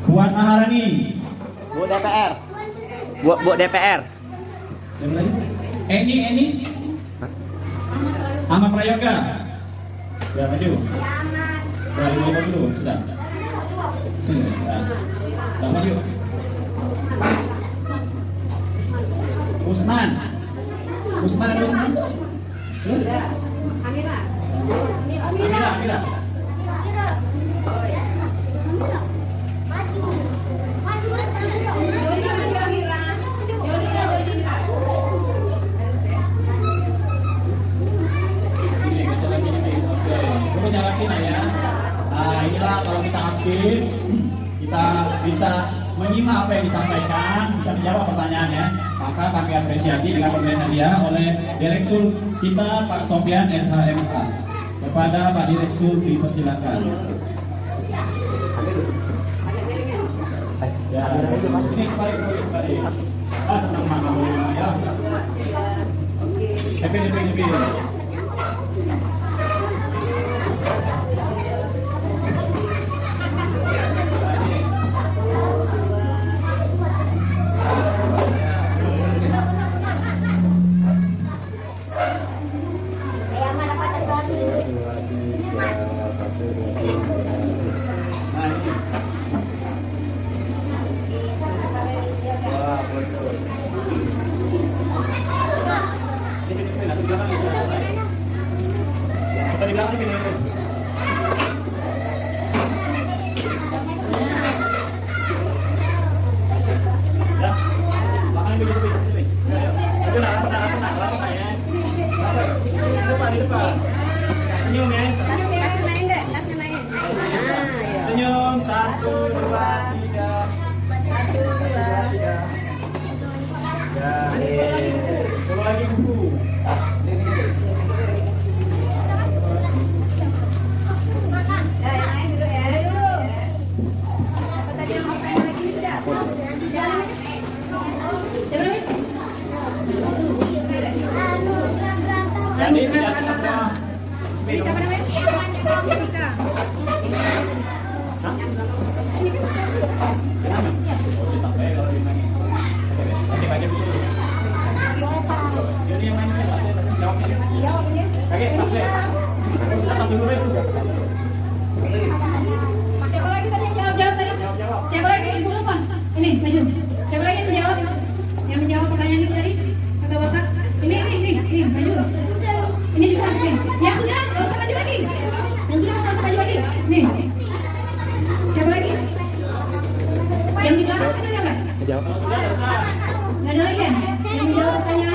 Speaker 4: Puan Maharani.
Speaker 14: Bu DPR. Bu DPR.
Speaker 4: Yang lagi? Eni. Ahmad Prayoga. Ya maju. Sudah dulu. Sudah. Sini. Sudah maju. Usman. Terus? Amira. Ya. Nah inilah kalau kita aktif, kita bisa menyimak apa yang disampaikan, bisa menjawab pertanyaannya. Maka kami apresiasi dengan pemberian hadiah oleh Direktur kita Pak Sofian SHMK. Kepada Pak Direktur dipersilakan. Ya, ini kembali. Senang banget ya. Happy. Ya, makan dulu. Itu lah, lapar ya. Di depan. Senyum ya. Senyum, 1, 2, 3. 1, 2, 3. Ya, coba lagi buku. Jadi tidak semua minum.
Speaker 1: Siapa namanya? Jessica.
Speaker 4: Kenapa? Oh, kita pakai kalau di main. Pakai dulu. Ini yang main jawabnya. Pakai pas deh. Kita tahu dulu deh.
Speaker 5: Siapa lagi tadi yang jawab tadi? Siapa lagi? Ibu lupa. Ini, maju. Siapa lagi yang menjawab? Yang menjawab pertanyaan itu tadi? Kata Bapak. Ini, maju. Ini juga. Nih. Yang sudah, nggak usah maju lagi. Yang sudah, nggak usah maju lagi. Nih. Siapa lagi? Yang di belakang ada nggak?
Speaker 4: Sudah.
Speaker 5: Nggak ada lagi ya? Yang menjawab pertanyaan